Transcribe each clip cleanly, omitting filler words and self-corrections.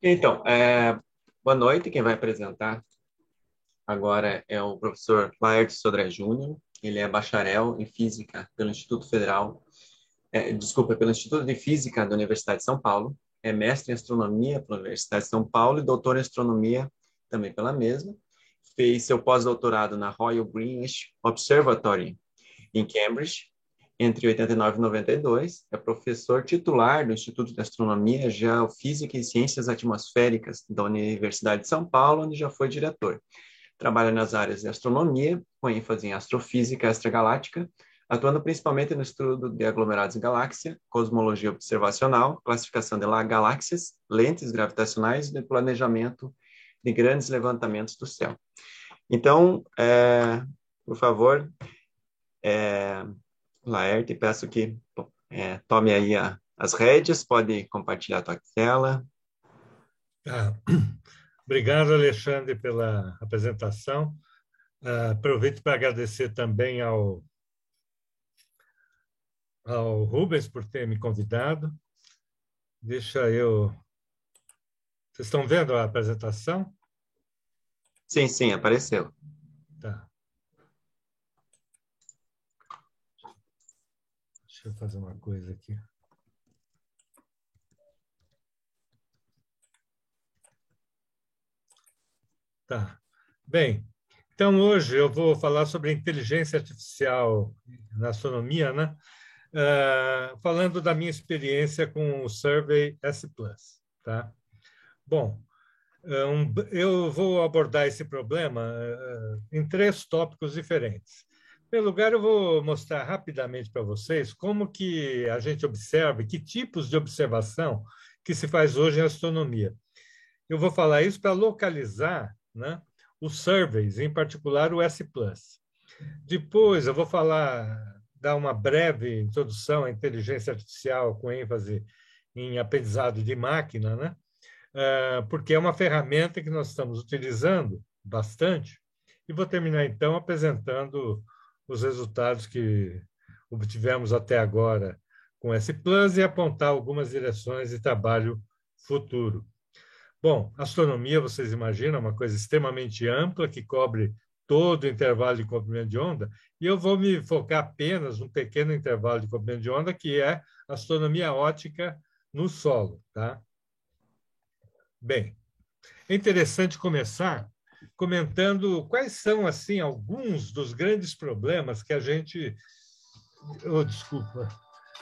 Então, boa noite. Quem vai apresentar agora é o professor Laerte Sodré Júnior. Ele é bacharel em Física pelo Instituto Federal, pelo Instituto de Física da Universidade de São Paulo. É mestre em Astronomia pela Universidade de São Paulo e doutor em Astronomia também pela mesma. Fez seu pós-doutorado na Royal Greenwich Observatory em Cambridge entre 89 e 92, é professor titular do Instituto de Astronomia, Geofísica e Ciências Atmosféricas da Universidade de São Paulo, onde já foi diretor. Trabalha nas áreas de astronomia, com ênfase em astrofísica extragaláctica, atuando principalmente no estudo de aglomerados em galáxia, cosmologia observacional, classificação de galáxias, lentes gravitacionais e planejamento de grandes levantamentos do céu. Então, por favor, Laerte, peço que tome aí as rédeas, pode compartilhar a tua tela. Ah, obrigado, Alexandre, pela apresentação. Aproveito para agradecer também ao Rubens por ter me convidado. Deixa eu. Vocês estão vendo a apresentação? Sim, sim, apareceu. Tá. Deixa eu fazer uma coisa aqui. Tá. Bem, então hoje eu vou falar sobre inteligência artificial na astronomia, né? Falando da minha experiência com o Survey S+, tá? Bom, eu vou abordar esse problema em três tópicos diferentes. Em primeiro lugar, eu vou mostrar rapidamente para vocês como que a gente observa, que tipos de observação que se faz hoje em astronomia. Eu vou falar isso para localizar, né, os surveys, em particular o S+. Depois, eu vou dar uma breve introdução à inteligência artificial com ênfase em aprendizado de máquina, né? Porque é uma ferramenta que nós estamos utilizando bastante. E vou terminar, então, apresentando os resultados que obtivemos até agora com S Plus e apontar algumas direções de trabalho futuro. Bom, astronomia, vocês imaginam, é uma coisa extremamente ampla que cobre todo o intervalo de comprimento de onda, e eu vou me focar apenas num pequeno intervalo de comprimento de onda, que é astronomia óptica no solo, tá? Bem, é interessante começar comentando quais são assim alguns dos grandes problemas que a gente,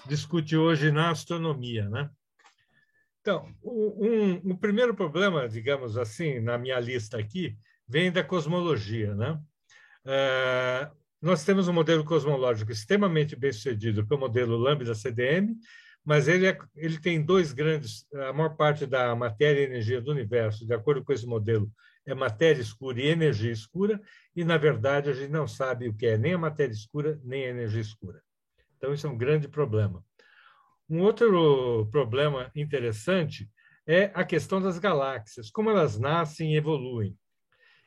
discute hoje na astronomia, né? Então, o primeiro problema, digamos assim, na minha lista aqui, vem da cosmologia, né? Nós temos um modelo cosmológico extremamente bem sucedido, que é o modelo Lambda-CDM, mas ele tem dois grandes. A maior parte da matéria e energia do universo, de acordo com esse modelo, é matéria escura e energia escura, e, na verdade, a gente não sabe o que é nem a matéria escura, nem a energia escura. Então, isso é um grande problema. Um outro problema interessante é a questão das galáxias, como elas nascem e evoluem.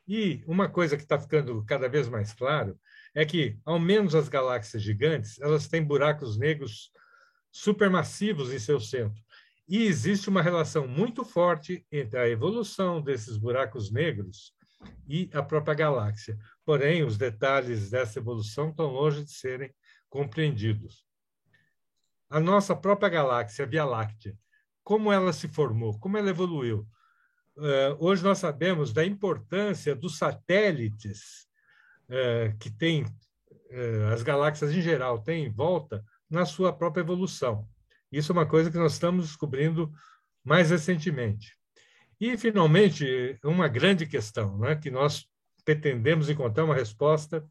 E uma coisa que está ficando cada vez mais claro é que, ao menos as galáxias gigantes, elas têm buracos negros supermassivos em seu centro. E existe uma relação muito forte entre a evolução desses buracos negros e a própria galáxia. Porém, os detalhes dessa evolução estão longe de serem compreendidos. A nossa própria galáxia, a Via Láctea, como ela se formou, como ela evoluiu. Hoje nós sabemos da importância dos satélites que tem as galáxias em geral têm em volta na sua própria evolução. Isso é uma coisa que nós estamos descobrindo mais recentemente. E, finalmente, uma grande questão, né, que nós pretendemos encontrar uma resposta,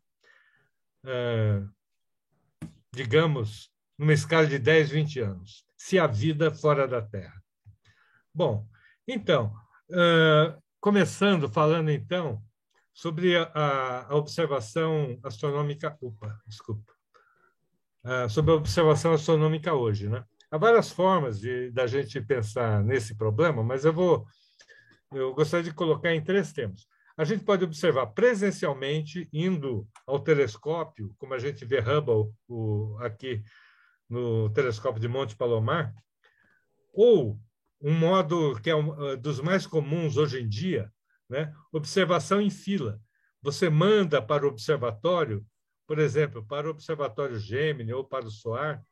digamos, numa escala de 10, 20 anos. Se há vida fora da Terra. Bom, então, começando falando, então, sobre a observação astronômica, sobre a observação astronômica hoje, né? Há várias formas da gente pensar nesse problema, mas eu gostaria de colocar em três temas. A gente pode observar presencialmente, indo ao telescópio, como a gente vê Hubble aqui no telescópio de Monte Palomar, ou um modo que é dos mais comuns hoje em dia, né? Observação em fila. Você manda para o observatório, por exemplo, para o observatório Gemini ou para o SOAR,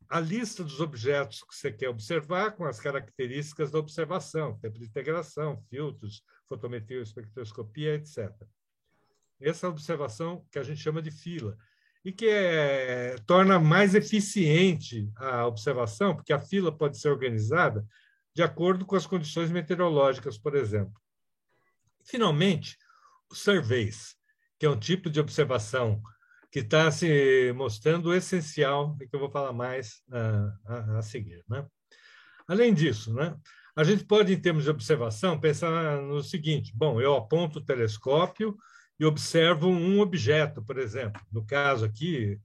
a lista dos objetos que você quer observar com as características da observação, tempo de integração, filtros, fotometria, espectroscopia, etc. Essa é a observação que a gente chama de fila e que torna mais eficiente a observação, porque a fila pode ser organizada de acordo com as condições meteorológicas, por exemplo. Finalmente, os surveys, que é um tipo de observação que está se mostrando essencial e que eu vou falar mais a seguir, né? Além disso, né, a gente pode, em termos de observação, pensar no seguinte: bom, eu aponto o telescópio e observo um objeto, por exemplo. No caso aqui,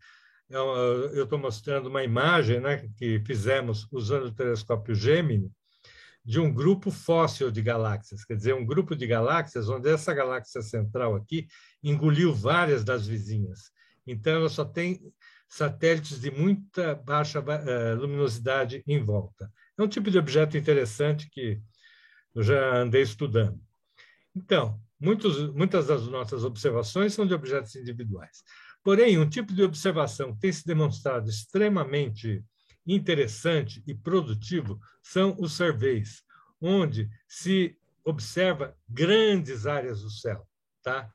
eu estou mostrando uma imagem, né, que fizemos usando o telescópio Gemini, de um grupo fóssil de galáxias, quer dizer, um grupo de galáxias onde essa galáxia central aqui engoliu várias das vizinhas. Então, ela só tem satélites de muita baixa luminosidade em volta. É um tipo de objeto interessante que eu já andei estudando. Então, muitas das nossas observações são de objetos individuais. Porém, um tipo de observação que tem se demonstrado extremamente interessante e produtivo são os surveys, onde se observa grandes áreas do céu, tá?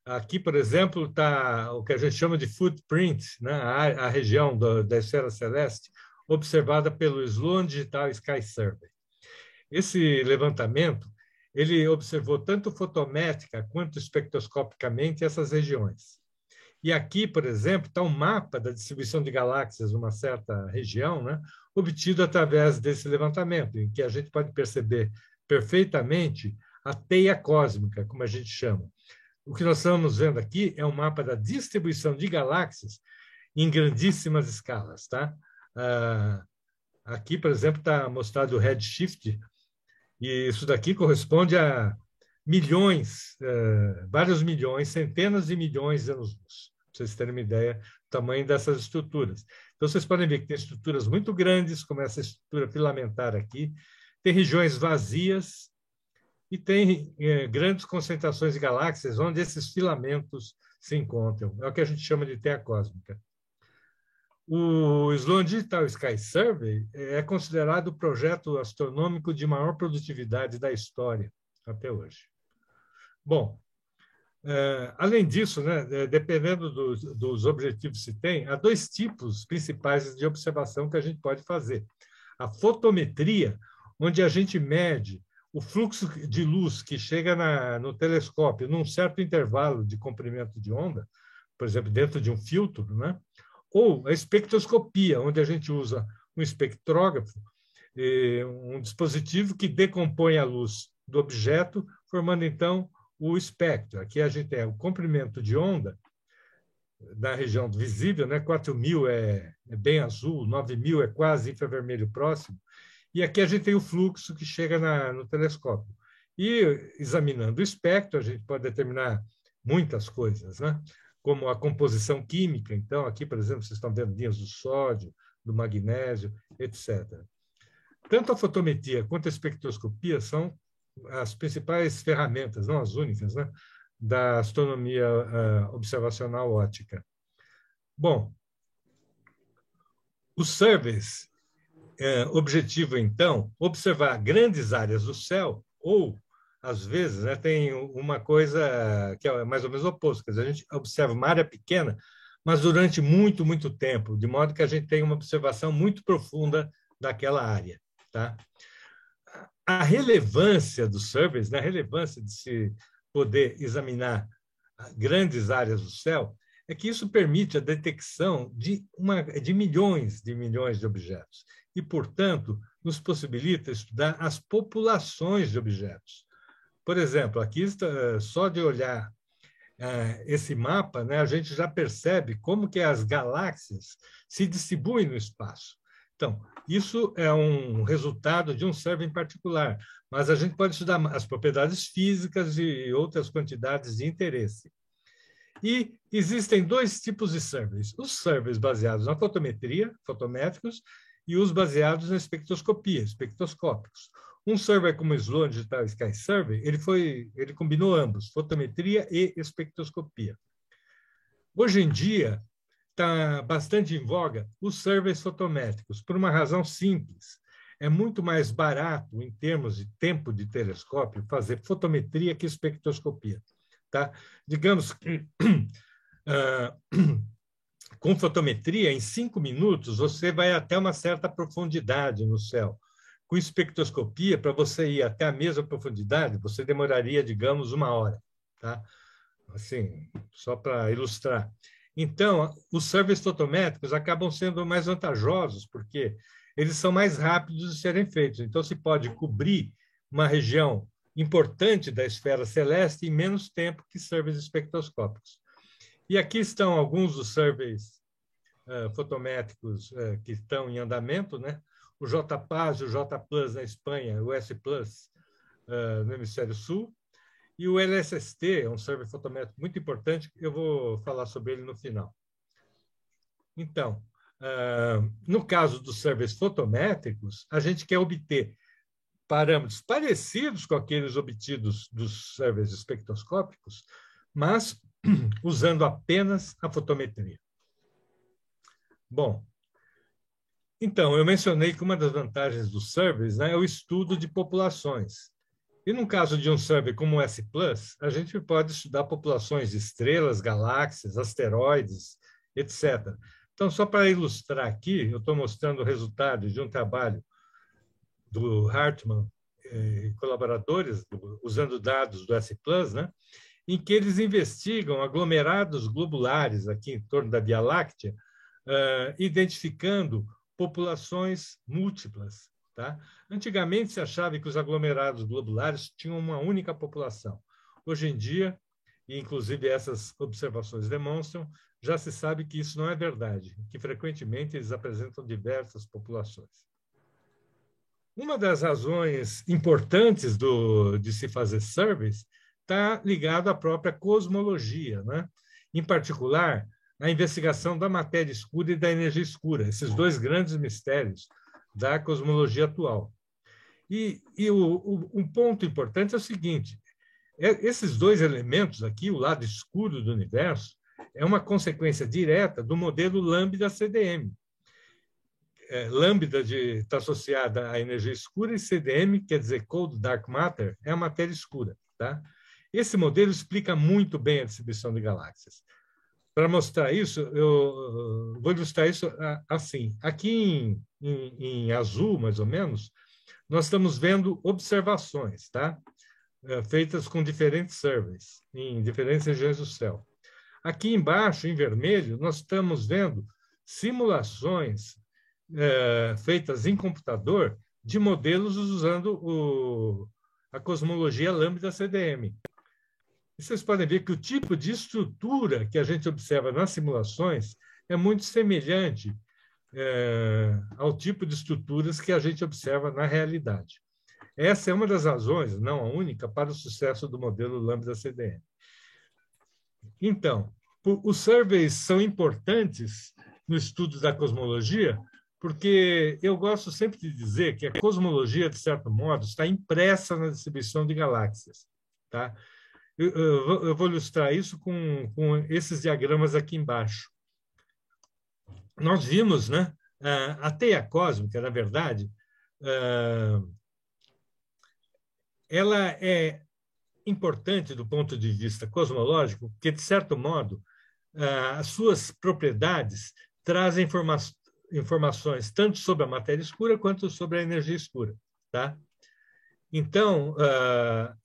Aqui, por exemplo, está o que a gente chama de footprint, né? A região da esfera celeste, observada pelo Sloan Digital Sky Survey. Esse levantamento ele observou tanto fotométrica quanto espectroscopicamente essas regiões. E aqui, por exemplo, está um mapa da distribuição de galáxias numa certa região, né, obtido através desse levantamento, em que a gente pode perceber perfeitamente a teia cósmica, como a gente chama. O que nós estamos vendo aqui é um mapa da distribuição de galáxias em grandíssimas escalas. Tá? Aqui, por exemplo, está mostrado o redshift, e isso daqui corresponde a milhões, vários milhões, centenas de milhões de anos-luz, para vocês terem uma ideia do tamanho dessas estruturas. Então, vocês podem ver que tem estruturas muito grandes, como essa estrutura filamentar aqui, tem regiões vazias e tem grandes concentrações de galáxias onde esses filamentos se encontram. É o que a gente chama de teia cósmica. O Sloan Digital Sky Survey é considerado o projeto astronômico de maior produtividade da história até hoje. Bom, além disso, né, dependendo dos objetivos que se tem, há dois tipos principais de observação que a gente pode fazer. A fotometria, onde a gente mede o fluxo de luz que chega no telescópio num certo intervalo de comprimento de onda, por exemplo, dentro de um filtro, né? Ou a espectroscopia, onde a gente usa um espectrógrafo, um dispositivo que decompõe a luz do objeto, formando, então, o espectro. Aqui a gente tem o comprimento de onda da região visível, né? 4.000 é bem azul, 9.000 é quase infravermelho próximo, e aqui a gente tem o fluxo que chega no telescópio. E, examinando o espectro, a gente pode determinar muitas coisas, né? Como a composição química. Então, aqui, por exemplo, vocês estão vendo linhas do sódio, do magnésio, etc. Tanto a fotometria quanto a espectroscopia são as principais ferramentas, não as únicas, né, da astronomia observacional óptica. Bom, os surveys objetivo, então, observar grandes áreas do céu ou, às vezes, né, tem uma coisa que é mais ou menos oposto, quer dizer, a gente observa uma área pequena, mas durante muito, muito tempo, de modo que a gente tem uma observação muito profunda daquela área. Tá? A relevância dos surveys, né, a relevância de se poder examinar grandes áreas do céu, é que isso permite a detecção de milhões de objetos e, portanto, nos possibilita estudar as populações de objetos. Por exemplo, aqui só de olhar esse mapa, né, a gente já percebe como que as galáxias se distribuem no espaço. Então, isso é um resultado de um survey em particular, mas a gente pode estudar as propriedades físicas e outras quantidades de interesse. E existem dois tipos de surveys. Os surveys baseados na fotometria, fotométricos, e os baseados na espectroscopia, espectroscópicos. Um server como o Sloan Digital Sky Survey, ele combinou ambos, fotometria e espectroscopia. Hoje em dia, está bastante em voga os surveys fotométricos, por uma razão simples. É muito mais barato, em termos de tempo de telescópio, fazer fotometria que espectroscopia. Tá? Digamos que com fotometria, em 5 minutos, você vai até uma certa profundidade no céu. Com espectroscopia, para você ir até a mesma profundidade, você demoraria, digamos, 1 hora. Tá? Assim, só para ilustrar. Então, os surveys fotométricos acabam sendo mais vantajosos, porque eles são mais rápidos de serem feitos. Então, se pode cobrir uma região importante da esfera celeste em menos tempo que surveys espectroscópicos. E aqui estão alguns dos surveys fotométricos que estão em andamento, né? O JPAS e o JPLUS na Espanha, o S-Plus no Hemisfério Sul, e o LSST é um survey fotométrico muito importante, eu vou falar sobre ele no final. Então, no caso dos surveys fotométricos, a gente quer obter parâmetros parecidos com aqueles obtidos dos surveys espectroscópicos, mas usando apenas a fotometria. Bom, então, eu mencionei que uma das vantagens dos surveys, né, é o estudo de populações. E no caso de um survey como o S+, a gente pode estudar populações de estrelas, galáxias, asteroides, etc. Então, só para ilustrar aqui, eu estou mostrando o resultado de um trabalho do Hartmann e colaboradores, usando dados do S+, né, em que eles investigam aglomerados globulares aqui em torno da Via Láctea, identificando populações múltiplas. Tá? Antigamente se achava que os aglomerados globulares tinham uma única população. Hoje em dia, e inclusive essas observações demonstram, já se sabe que isso não é verdade, que frequentemente eles apresentam diversas populações. Uma das razões importantes de se fazer surveys está ligado à própria cosmologia, né? Em particular, a investigação da matéria escura e da energia escura, esses dois grandes mistérios da cosmologia atual. Um ponto importante é o seguinte, esses dois elementos aqui, o lado escuro do universo, é uma consequência direta do modelo Lambda-CDM. Lambda está associada à energia escura e CDM, quer dizer Cold Dark Matter, é a matéria escura. Tá? Esse modelo explica muito bem a distribuição de galáxias. Para mostrar isso, eu vou ilustrar isso assim. Aqui em azul, mais ou menos, nós estamos vendo observações, tá? Feitas com diferentes surveys, em diferentes regiões do céu. Aqui embaixo, em vermelho, nós estamos vendo simulações feitas em computador de modelos usando a cosmologia Lambda-CDM. E vocês podem ver que o tipo de estrutura que a gente observa nas simulações é muito semelhante ao tipo de estruturas que a gente observa na realidade. Essa é uma das razões, não a única, para o sucesso do modelo Lambda-CDM. Então, os surveys são importantes no estudo da cosmologia, porque eu gosto sempre de dizer que a cosmologia, de certo modo, está impressa na distribuição de galáxias. Tá? Eu vou ilustrar isso com esses diagramas aqui embaixo. Nós vimos, né, a teia cósmica, na verdade, ela é importante do ponto de vista cosmológico, porque, de certo modo, as suas propriedades trazem informações tanto sobre a matéria escura quanto sobre a energia escura. Tá? Então,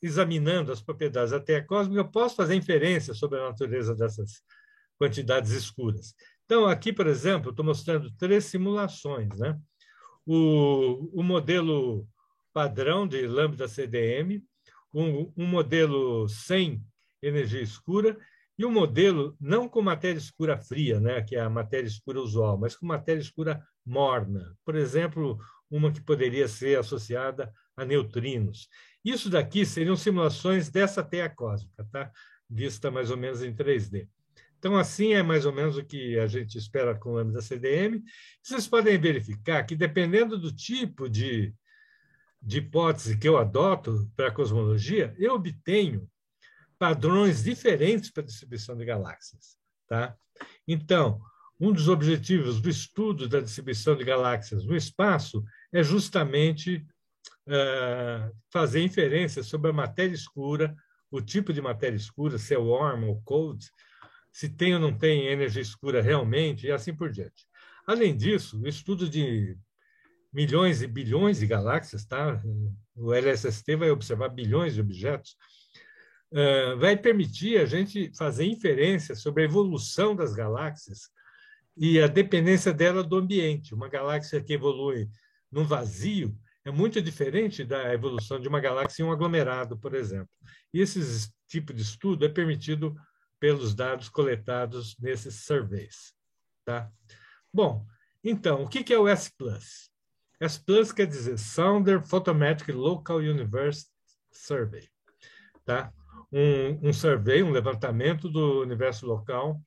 examinando as propriedades da teia cósmica, eu posso fazer inferências sobre a natureza dessas quantidades escuras. Então, aqui, por exemplo, estou mostrando 3 simulações. Né? O modelo padrão de Lambda-CDM, um modelo sem energia escura e um modelo não com matéria escura fria, né, que é a matéria escura usual, mas com matéria escura morna. Por exemplo, uma que poderia ser associada a neutrinos. Isso daqui seriam simulações dessa teia cósmica, tá? Vista mais ou menos em 3D. Então, assim é mais ou menos o que a gente espera com o lambda CDM. Vocês podem verificar que, dependendo do tipo de hipótese que eu adoto para a cosmologia, eu obtenho padrões diferentes para a distribuição de galáxias. Tá? Então, um dos objetivos do estudo da distribuição de galáxias no espaço é justamente fazer inferências sobre a matéria escura, o tipo de matéria escura, se é warm ou cold, se tem ou não tem energia escura realmente, e assim por diante. Além disso, o estudo de milhões e bilhões de galáxias, tá? O LSST vai observar bilhões de objetos, vai permitir a gente fazer inferências sobre a evolução das galáxias e a dependência dela do ambiente. Uma galáxia que evolui num vazio é muito diferente da evolução de uma galáxia em um aglomerado, por exemplo. E esse tipo de estudo é permitido pelos dados coletados nesses surveys. Tá? Bom, então, o que é o S+. S+ quer dizer Sounder Photometric Local Universe Survey. Tá? Um survey, um levantamento do universo local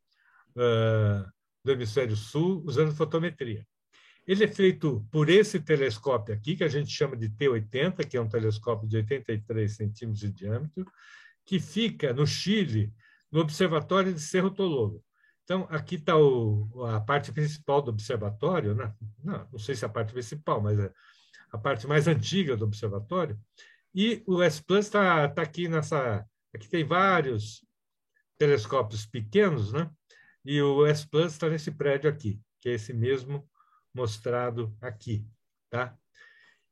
do hemisfério sul usando fotometria. Ele é feito por esse telescópio aqui, que a gente chama de T80, que é um telescópio de 83 centímetros de diâmetro, que fica no Chile, no Observatório de Cerro Tololo. Então, aqui está a parte principal do observatório, né? Não sei se é a parte principal, mas é a parte mais antiga do observatório. E o S+ está aqui nessa... Aqui tem vários telescópios pequenos, né? E o S+ está nesse prédio aqui, que é esse mesmo mostrado aqui. Tá?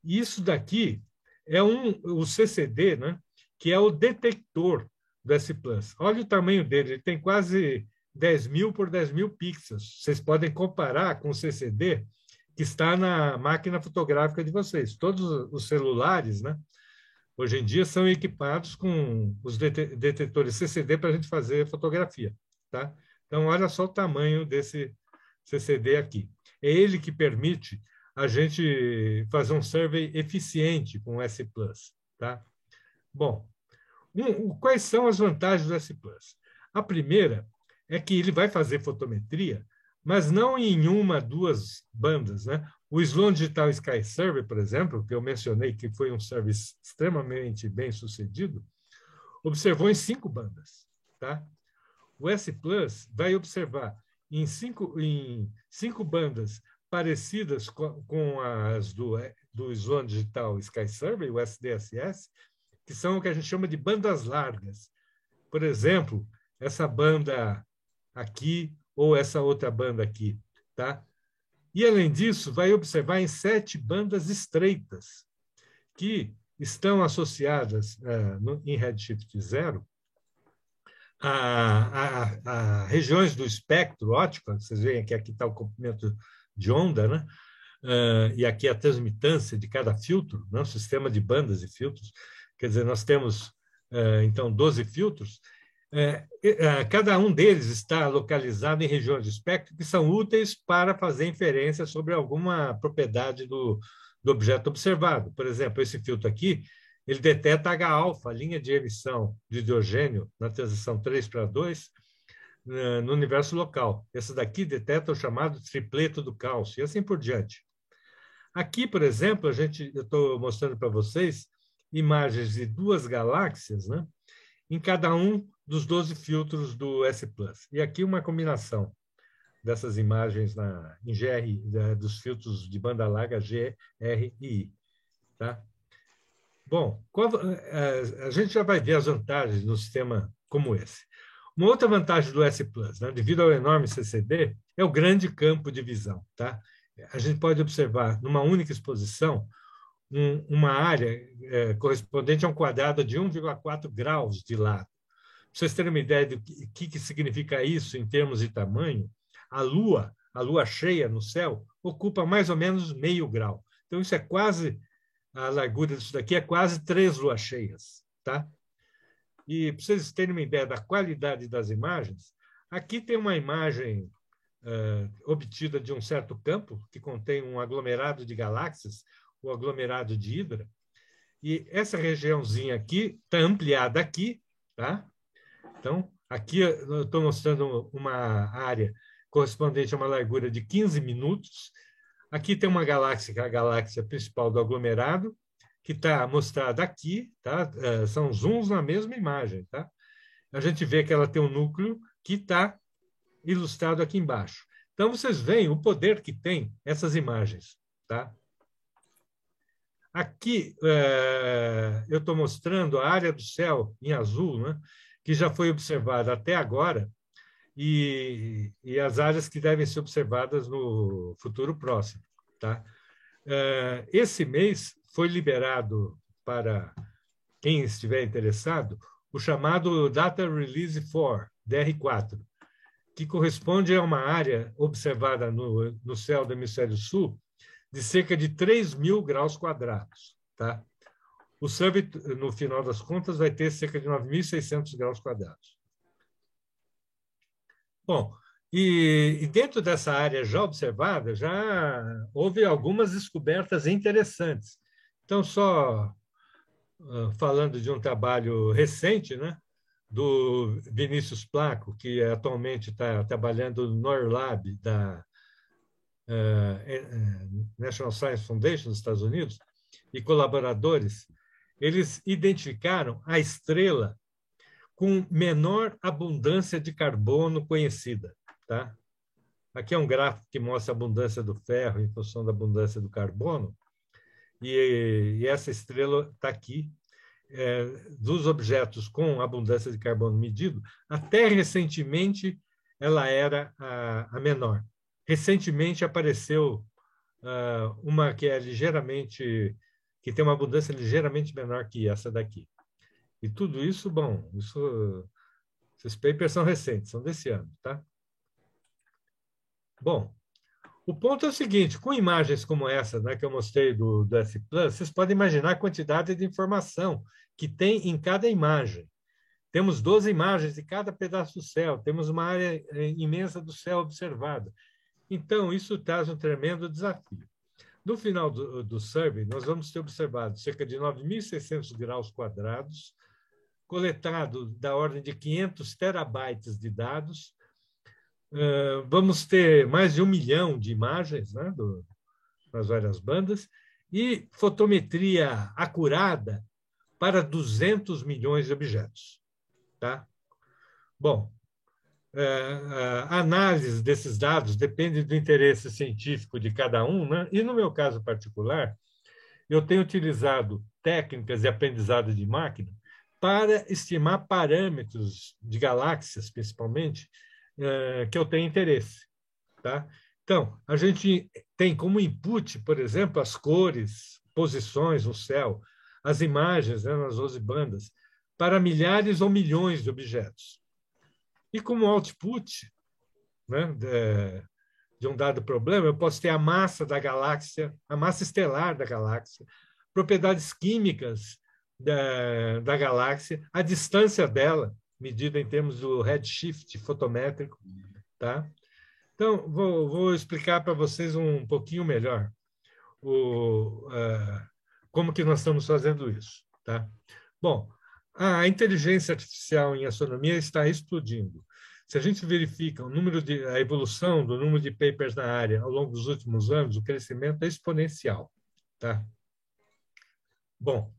Isso daqui é o CCD, né? Que é o detector do S+. Olha o tamanho dele, ele tem quase 10.000 por 10.000 pixels. Vocês podem comparar com o CCD que está na máquina fotográfica de vocês. Todos os celulares, né? Hoje em dia são equipados com os detetores CCD para a gente fazer fotografia. Tá? Então, olha só o tamanho desse CCD aqui. É ele que permite a gente fazer um survey eficiente com o S+. Tá? Bom, quais são as vantagens do S+. A primeira é que ele vai fazer fotometria, mas não em uma, duas bandas. Né? O Sloan Digital Sky Survey, por exemplo, que eu mencionei que foi um survey extremamente bem sucedido, observou em 5 bandas. Tá? O S+ vai observar em cinco bandas parecidas com as do Sloan Digital Sky Survey, o SDSS, que são o que a gente chama de bandas largas. Por exemplo, essa banda aqui ou essa outra banda aqui. Tá? E, além disso, vai observar em 7 bandas estreitas, que estão associadas em redshift 0 a regiões do espectro óptico. Vocês veem que aqui está o comprimento de onda, né? E aqui a transmitância de cada filtro, né? O sistema de bandas e filtros. Quer dizer, nós temos, então, 12 filtros. Cada um deles está localizado em regiões de espectro que são úteis para fazer inferência sobre alguma propriedade do objeto observado. Por exemplo, esse filtro aqui, ele detecta H-alfa, linha de emissão de hidrogênio na transição 3:2 no universo local. Esse daqui detecta o chamado tripleto do cálcio, e assim por diante. Aqui, por exemplo, eu estou mostrando para vocês imagens de 2 galáxias, né, em cada um dos 12 filtros do S+. E aqui uma combinação dessas imagens em GR, dos filtros de banda larga G, R e I. Tá? Bom, a gente já vai ver as vantagens no sistema como esse. Uma outra vantagem do S+, né, devido ao enorme CCD, é o grande campo de visão. Tá? A gente pode observar, numa única exposição, uma área correspondente a um quadrado de 1,4 graus de lado. Para vocês terem uma ideia do que significa isso em termos de tamanho, a lua cheia no céu, ocupa mais ou menos meio grau. Então, isso é quase... A largura disso daqui é quase 3 luas cheias. Tá? E para vocês terem uma ideia da qualidade das imagens, aqui tem uma imagem obtida de um certo campo, que contém um aglomerado de galáxias, o aglomerado de Hidra, e essa regiãozinha aqui está ampliada aqui. Tá? Então, Aqui eu estou mostrando uma área correspondente a uma largura de 15 minutos. Aqui tem uma galáxia, que é a galáxia principal do aglomerado, que está mostrada aqui, tá? São zooms na mesma imagem, tá? A gente vê que ela tem um núcleo que está ilustrado aqui embaixo. Então, vocês veem o poder que tem essas imagens, tá? Aqui, eu estou mostrando a área do céu em azul, né, que já foi observada até agora, e as áreas que devem ser observadas no futuro próximo. Tá? Esse mês foi liberado para quem estiver interessado o chamado Data Release 4, DR4, que corresponde a uma área observada no céu do hemisfério sul de cerca de 3.000 graus quadrados. Tá? O survey, no final das contas, vai ter cerca de 9.600 graus quadrados. Bom, e dentro dessa área já observada, já houve algumas descobertas interessantes. Então, só falando de um trabalho recente, né, do Vinícius Placo, que atualmente está trabalhando no NORLAB, da National Science Foundation dos Estados Unidos, e colaboradores, eles identificaram a estrela com menor abundância de carbono conhecida. Tá? Aqui é um gráfico que mostra a abundância do ferro em função da abundância do carbono, e essa estrela está aqui, dos objetos com abundância de carbono medido, até recentemente ela era a menor. Recentemente apareceu uma que é que tem uma abundância ligeiramente menor que essa daqui. E tudo isso, bom, esses papers são recentes, são desse ano, tá? Bom, o ponto é o seguinte, com imagens como essa, né, que eu mostrei do S+, vocês podem imaginar a quantidade de informação que tem em cada imagem. Temos 12 imagens de cada pedaço do céu, temos uma área imensa do céu observada. Então, isso traz um tremendo desafio. No final do survey, nós vamos ter observado cerca de 9.600 graus quadrados, coletado da ordem de 500 terabytes de dados. Vamos ter mais de 1 milhão de imagens, né, nas várias bandas, e fotometria acurada para 200 milhões de objetos. Tá? Bom, a análise desses dados depende do interesse científico de cada um, né? E, no meu caso particular, eu tenho utilizado técnicas de aprendizado de máquina para estimar parâmetros de galáxias, principalmente, que eu tenho interesse. Tá? Então, a gente tem como input, por exemplo, as cores, posições no céu, as imagens, né, nas 12 bandas, para milhares ou milhões de objetos. E como output, né, de um dado problema, eu posso ter a massa da galáxia, a massa estelar da galáxia, propriedades químicas da galáxia, a distância dela, medida em termos do redshift fotométrico. Tá? Então, vou explicar para vocês um pouquinho melhor como que nós estamos fazendo isso. Tá? Bom, a inteligência artificial em astronomia está explodindo. Se a gente verifica a evolução do número de papers na área ao longo dos últimos anos, o crescimento é exponencial. Tá? Bom,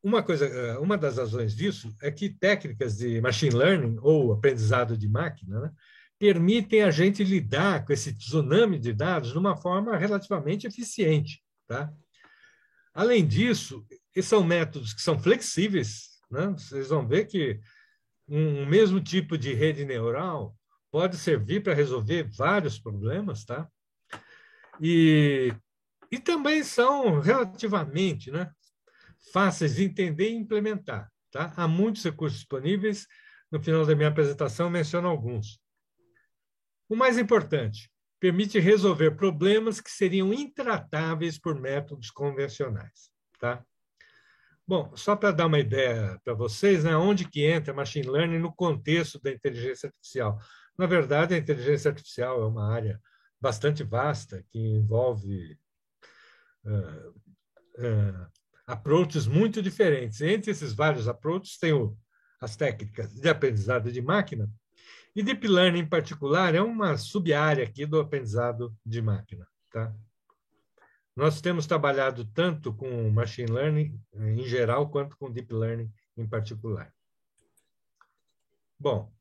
uma das razões disso é que técnicas de machine learning, ou aprendizado de máquina, né, permitem a gente lidar com esse tsunami de dados de uma forma relativamente eficiente. Tá? Além disso, são métodos que são flexíveis. Né? Vocês vão ver que um mesmo tipo de rede neural pode servir para resolver vários problemas. Tá? E também são relativamente, né, fáceis de entender e implementar. Tá? Há muitos recursos disponíveis. No final da minha apresentação, menciono alguns. O mais importante, permite resolver problemas que seriam intratáveis por métodos convencionais. Tá? Bom, só para dar uma ideia para vocês, né, onde que entra machine learning no contexto da inteligência artificial. Na verdade, a inteligência artificial é uma área bastante vasta que envolve approaches muito diferentes. Entre esses vários approaches, tem as técnicas de aprendizado de máquina, e Deep Learning, em particular, é uma sub-área aqui do aprendizado de máquina. Tá? Nós temos trabalhado tanto com Machine Learning em geral, quanto com Deep Learning em particular. Bom,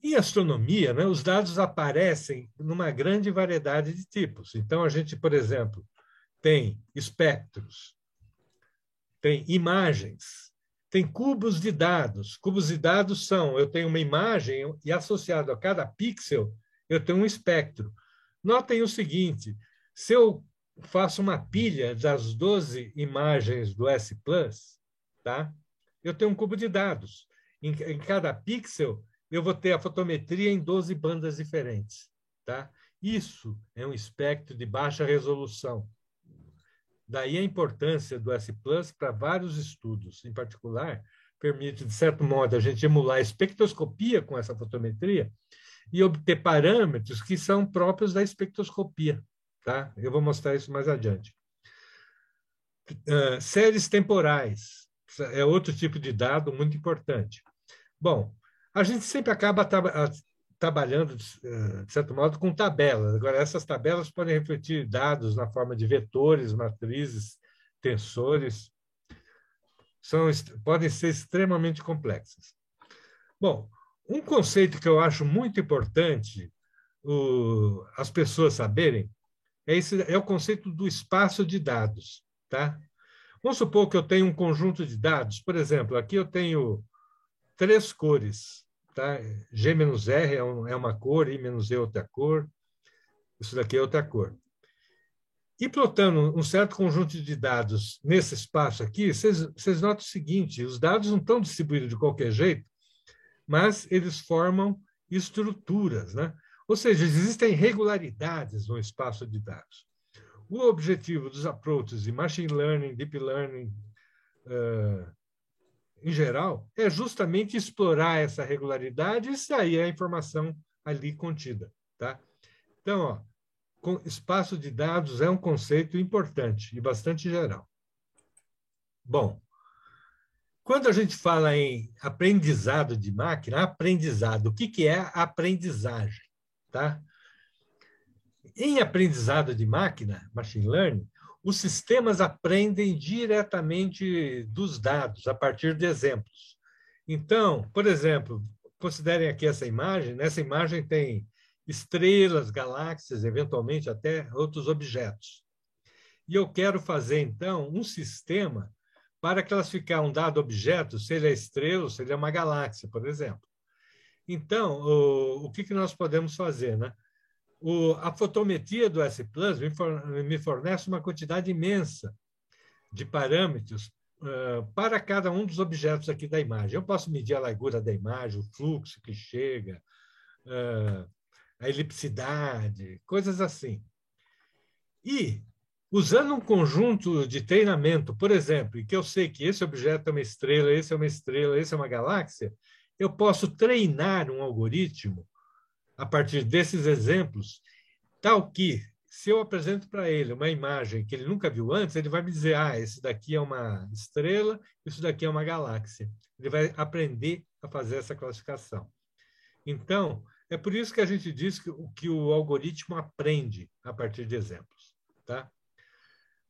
em astronomia, né, os dados aparecem numa grande variedade de tipos. Então, a gente, por exemplo, tem espectros, tem imagens, tem cubos de dados. Cubos de dados são, eu tenho uma imagem e associado a cada pixel, eu tenho um espectro. Notem o seguinte, se eu faço uma pilha das 12 imagens do S+, tá? Eu tenho um cubo de dados. Em cada pixel, eu vou ter a fotometria em 12 bandas diferentes. Tá? Isso é um espectro de baixa resolução. Daí a importância do S+ para vários estudos. Em particular, permite, de certo modo, a gente emular a espectroscopia com essa fotometria e obter parâmetros que são próprios da espectroscopia. Tá? Eu vou mostrar isso mais adiante. Séries temporais é outro tipo de dado muito importante. Bom, a gente sempre acaba trabalhando, de certo modo, com tabelas. Agora, essas tabelas podem refletir dados na forma de vetores, matrizes, tensores. Podem ser extremamente complexas. Bom, um conceito que eu acho muito importante as pessoas saberem é o conceito do espaço de dados. Tá? Vamos supor que eu tenho um conjunto de dados. Por exemplo, aqui eu tenho 3 cores. Tá? G-R é uma cor, I-E é outra cor. Isso daqui é outra cor. E plotando um certo conjunto de dados nesse espaço aqui, vocês notam o seguinte, os dados não estão distribuídos de qualquer jeito, mas eles formam estruturas. Né? Ou seja, existem regularidades no espaço de dados. O objetivo dos approaches de Machine Learning, Deep Learning, em geral, é justamente explorar essa regularidade e sair a informação ali contida. Tá? Então, espaço de dados é um conceito importante e bastante geral. Bom, quando a gente fala em aprendizado de máquina, aprendizado, o que é a aprendizagem? Tá? Em aprendizado de máquina, machine learning, os sistemas aprendem diretamente dos dados, a partir de exemplos. Então, por exemplo, considerem aqui essa imagem. Nessa imagem tem estrelas, galáxias, eventualmente até outros objetos. E eu quero fazer, então, um sistema para classificar um dado objeto, se ele é estrela ou se ele é uma galáxia, por exemplo. Então, o que nós podemos fazer? Né? A fotometria do S+ me fornece uma quantidade imensa de parâmetros para cada um dos objetos aqui da imagem. Eu posso medir a largura da imagem, o fluxo que chega, a elipsidade, coisas assim. E, usando um conjunto de treinamento, por exemplo, em que eu sei que esse objeto é uma estrela, esse é uma estrela, esse é uma galáxia, eu posso treinar um algoritmo a partir desses exemplos, tal que, se eu apresento para ele uma imagem que ele nunca viu antes, ele vai me dizer, esse daqui é uma estrela, isso daqui é uma galáxia. Ele vai aprender a fazer essa classificação. Então, é por isso que a gente diz que o algoritmo aprende a partir de exemplos. Tá?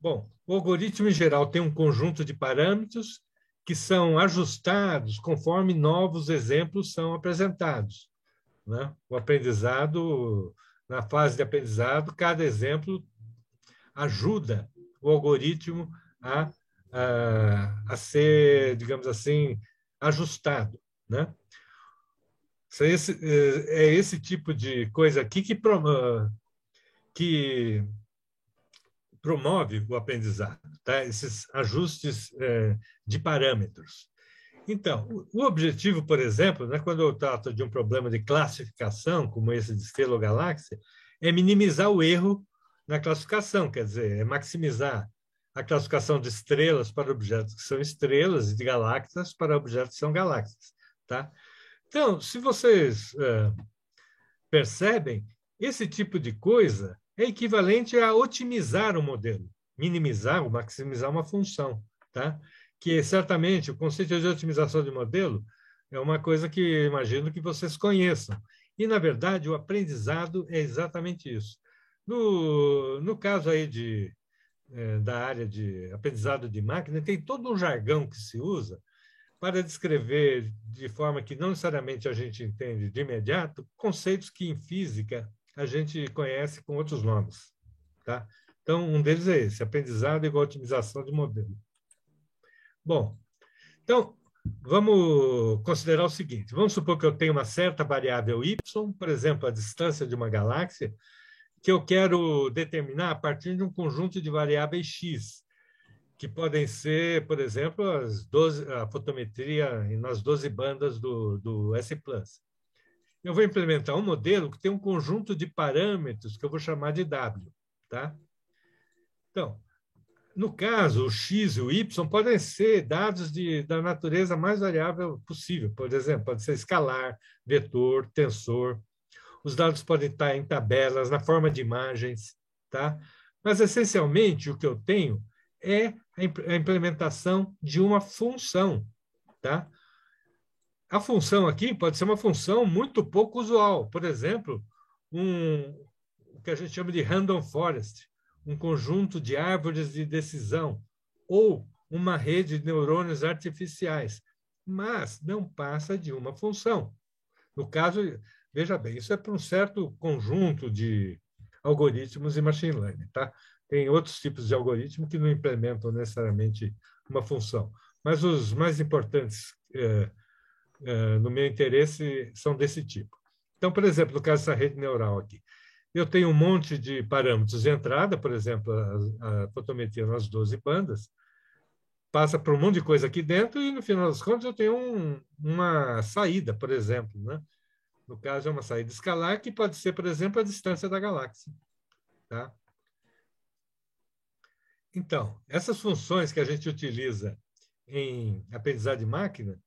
Bom, o algoritmo, em geral, tem um conjunto de parâmetros que são ajustados conforme novos exemplos são apresentados. Né? O aprendizado, na fase de aprendizado, cada exemplo ajuda o algoritmo a ser, digamos assim, ajustado. Né? É esse tipo de coisa aqui que promove o aprendizado, tá? Esses ajustes de parâmetros. Então, o objetivo, por exemplo, né, quando eu trato de um problema de classificação, como esse de estrela ou galáxia, é minimizar o erro na classificação, quer dizer, é maximizar a classificação de estrelas para objetos que são estrelas e de galáxias para objetos que são galáxias. Tá? Então, se vocês percebem, esse tipo de coisa é equivalente a otimizar o modelo. minimizar ou maximizar uma função, tá? Que certamente o conceito de otimização de modelo é uma coisa que eu imagino que vocês conheçam. E, na verdade, o aprendizado é exatamente isso. No caso aí da área de aprendizado de máquina, tem todo um jargão que se usa para descrever, de forma que não necessariamente a gente entende de imediato, conceitos que em física a gente conhece com outros nomes. Tá? Então, um deles é esse, aprendizado igual otimização de modelo. Bom, então, vamos considerar o seguinte, vamos supor que eu tenho uma certa variável y, por exemplo, a distância de uma galáxia, que eu quero determinar a partir de um conjunto de variáveis x, que podem ser, por exemplo, a fotometria nas 12 bandas do S+. Eu vou implementar um modelo que tem um conjunto de parâmetros que eu vou chamar de W. Tá? Então, no caso, o x e o y podem ser dados da natureza mais variável possível. Por exemplo, pode ser escalar, vetor, tensor. Os dados podem estar em tabelas, na forma de imagens. Tá? Mas, essencialmente, o que eu tenho é a implementação de uma função. Tá? A função aqui pode ser uma função muito pouco usual. Por exemplo, o que a gente chama de random forest, um conjunto de árvores de decisão, ou uma rede de neurônios artificiais, mas não passa de uma função. No caso, veja bem, isso é para um certo conjunto de algoritmos e machine learning. Tá? Tem outros tipos de algoritmos que não implementam necessariamente uma função, mas os mais importantes, no meu interesse, são desse tipo. Então, por exemplo, no caso dessa rede neural aqui, eu tenho um monte de parâmetros de entrada, por exemplo, a fotometria nas 12 bandas, passa por um monte de coisa aqui dentro e, no final das contas, eu tenho uma saída, por exemplo. Né? No caso, é uma saída escalar, que pode ser, por exemplo, a distância da galáxia. Tá? Então, essas funções que a gente utiliza em aprendizado de máquina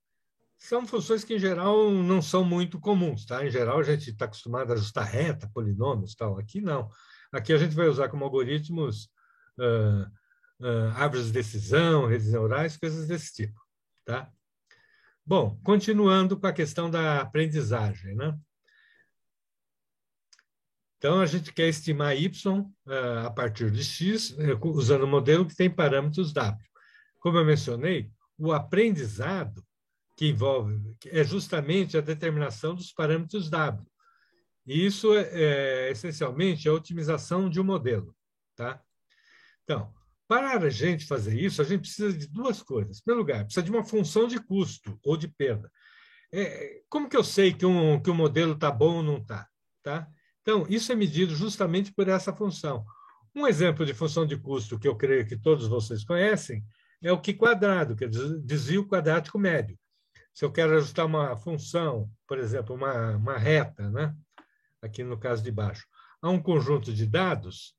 são funções que, em geral, não são muito comuns. Tá? Em geral, a gente está acostumado a ajustar reta, polinômios, tal. Aqui, não. Aqui a gente vai usar como algoritmos árvores de decisão, redes neurais, coisas desse tipo. Tá? Bom, continuando com a questão da aprendizagem. Né? Então, a gente quer estimar y a partir de x, usando um modelo que tem parâmetros w. Como eu mencionei, o aprendizado que envolve é justamente a determinação dos parâmetros w. E isso essencialmente a otimização de um modelo. Tá? Então, para a gente fazer isso, a gente precisa de duas coisas. Em primeiro lugar, precisa de uma função de custo ou de perda. Como que eu sei que um modelo está bom ou não está? Tá? Então, isso é medido justamente por essa função. Um exemplo de função de custo que eu creio que todos vocês conhecem é o Q², que é desvio quadrático médio. Se eu quero ajustar uma função, por exemplo, uma reta, né? Aqui no caso de baixo, a um conjunto de dados,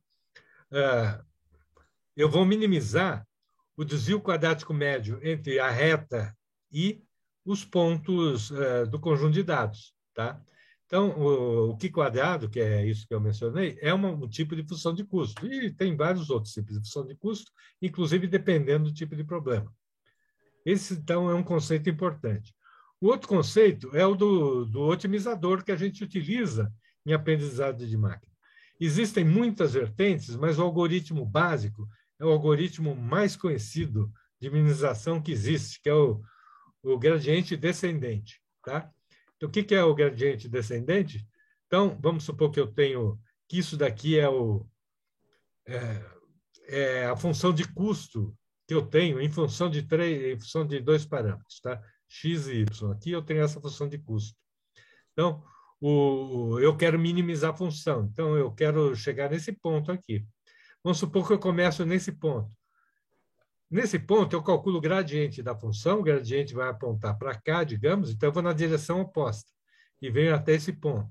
eu vou minimizar o desvio quadrático médio entre a reta e os pontos do conjunto de dados. Tá? Então, o Q², que é isso que eu mencionei, é um tipo de função de custo. E tem vários outros tipos de função de custo, inclusive dependendo do tipo de problema. Esse, então, é um conceito importante. O outro conceito é o do otimizador que a gente utiliza em aprendizado de máquina. Existem muitas vertentes, mas o algoritmo básico é o algoritmo mais conhecido de minimização que existe, que é o gradiente descendente. Tá? Então, o que é o gradiente descendente? Então, vamos supor que eu tenho que isso daqui é a função de custo que eu tenho em função de dois parâmetros, tá? X e Y. Aqui eu tenho essa função de custo. Então, eu quero minimizar a função. Então, eu quero chegar nesse ponto aqui. Vamos supor que eu começo nesse ponto. Nesse ponto, eu calculo o gradiente da função, o gradiente vai apontar para cá, digamos, então eu vou na direção oposta e venho até esse ponto.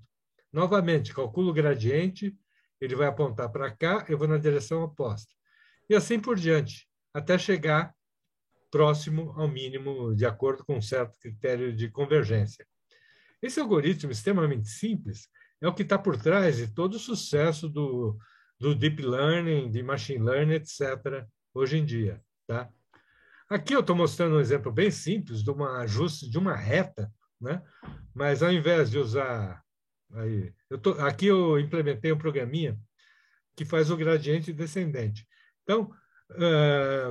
Novamente, calculo o gradiente, ele vai apontar para cá, eu vou na direção oposta. E assim por diante, até chegar próximo ao mínimo, de acordo com um certo critério de convergência. Esse algoritmo extremamente simples é o que está por trás de todo o sucesso do deep learning, de machine learning, etc., hoje em dia. Tá? Aqui eu estou mostrando um exemplo bem simples de um ajuste de uma reta, né? Mas ao invés de usar... Aí, aqui eu implementei um programinha que faz o gradiente descendente. Então,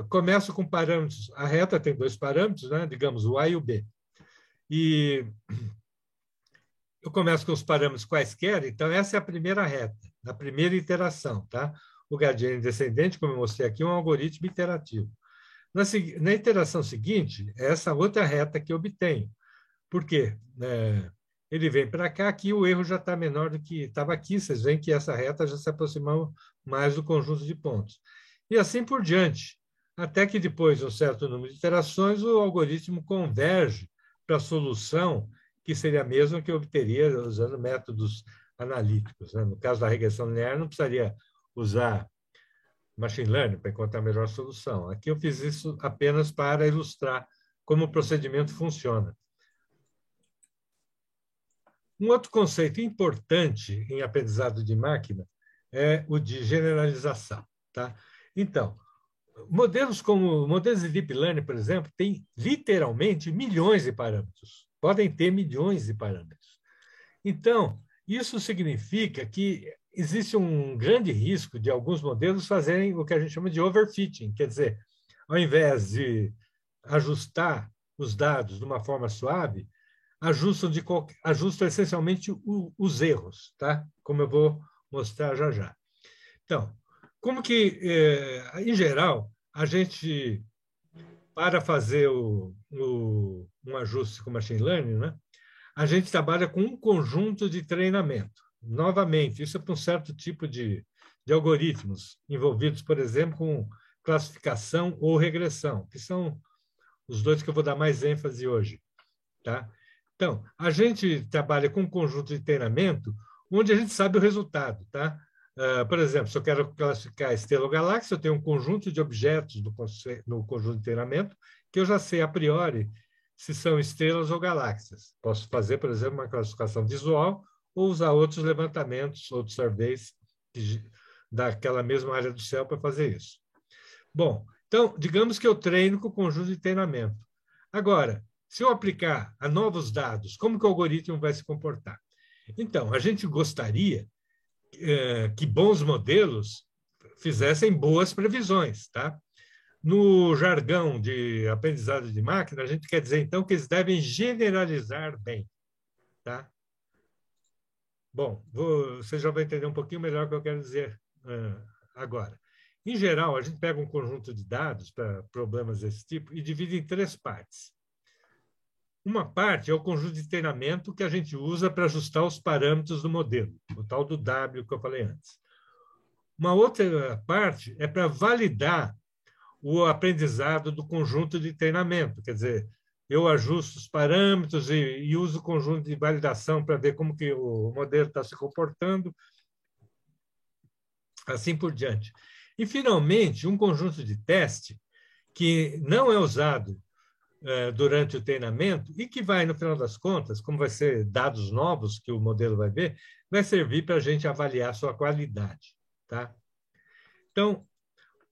começo com parâmetros. A reta tem dois parâmetros, né? Digamos, o A e o B. E eu começo com os parâmetros quaisquer, então essa é a primeira reta, a primeira iteração. Tá? O gradiente descendente, como eu mostrei aqui, é um algoritmo iterativo. Na iteração seguinte, é essa outra reta que eu obtenho. Por quê? Ele vem para cá, aqui o erro já está menor do que estava aqui. Vocês veem que essa reta já se aproximou mais do conjunto de pontos. E assim por diante, até que depois de um certo número de iterações, o algoritmo converge para a solução que seria a mesma que eu obteria usando métodos analíticos. Né? No caso da regressão linear, não precisaria usar machine learning para encontrar a melhor solução. Aqui eu fiz isso apenas para ilustrar como o procedimento funciona. Um outro conceito importante em aprendizado de máquina é o de generalização. Tá? Então, modelos de deep learning, por exemplo, têm literalmente milhões de parâmetros. Podem ter milhões de parâmetros. Então, isso significa que existe um grande risco de alguns modelos fazerem o que a gente chama de overfitting, quer dizer, ao invés de ajustar os dados de uma forma suave, ajustam essencialmente os erros, tá? Como eu vou mostrar já já. Então, como que, em geral, a gente, para fazer um ajuste com machine learning, né, a gente trabalha com um conjunto de treinamento. Novamente, isso é para um certo tipo de algoritmos envolvidos, por exemplo, com classificação ou regressão, que são os dois que eu vou dar mais ênfase hoje. Tá? Então, a gente trabalha com um conjunto de treinamento onde a gente sabe o resultado. Tá? Por exemplo, se eu quero classificar estrela ou galáxia, eu tenho um conjunto de objetos no conjunto de treinamento que eu já sei a priori se são estrelas ou galáxias. Posso fazer, por exemplo, uma classificação visual ou usar outros levantamentos, outros surveys daquela mesma área do céu para fazer isso. Bom, então, digamos que eu treino com o conjunto de treinamento. Agora, se eu aplicar a novos dados, como que o algoritmo vai se comportar? Então, a gente gostaria que bons modelos fizessem boas previsões, tá? No jargão de aprendizado de máquina, a gente quer dizer, então, que eles devem generalizar bem, tá? Bom, você já vai entender um pouquinho melhor o que eu quero dizer agora. Em geral, a gente pega um conjunto de dados para problemas desse tipo e divide em três partes. Uma parte é o conjunto de treinamento que a gente usa para ajustar os parâmetros do modelo, o tal do W que eu falei antes. Uma outra parte é para validar o aprendizado do conjunto de treinamento, quer dizer, eu ajusto os parâmetros e uso o conjunto de validação para ver como que o modelo está se comportando, assim por diante. E, finalmente, um conjunto de teste que não é usado durante o treinamento e que vai, no final das contas, como vai ser dados novos que o modelo vai ver, vai servir para a gente avaliar a sua qualidade. Tá? Então,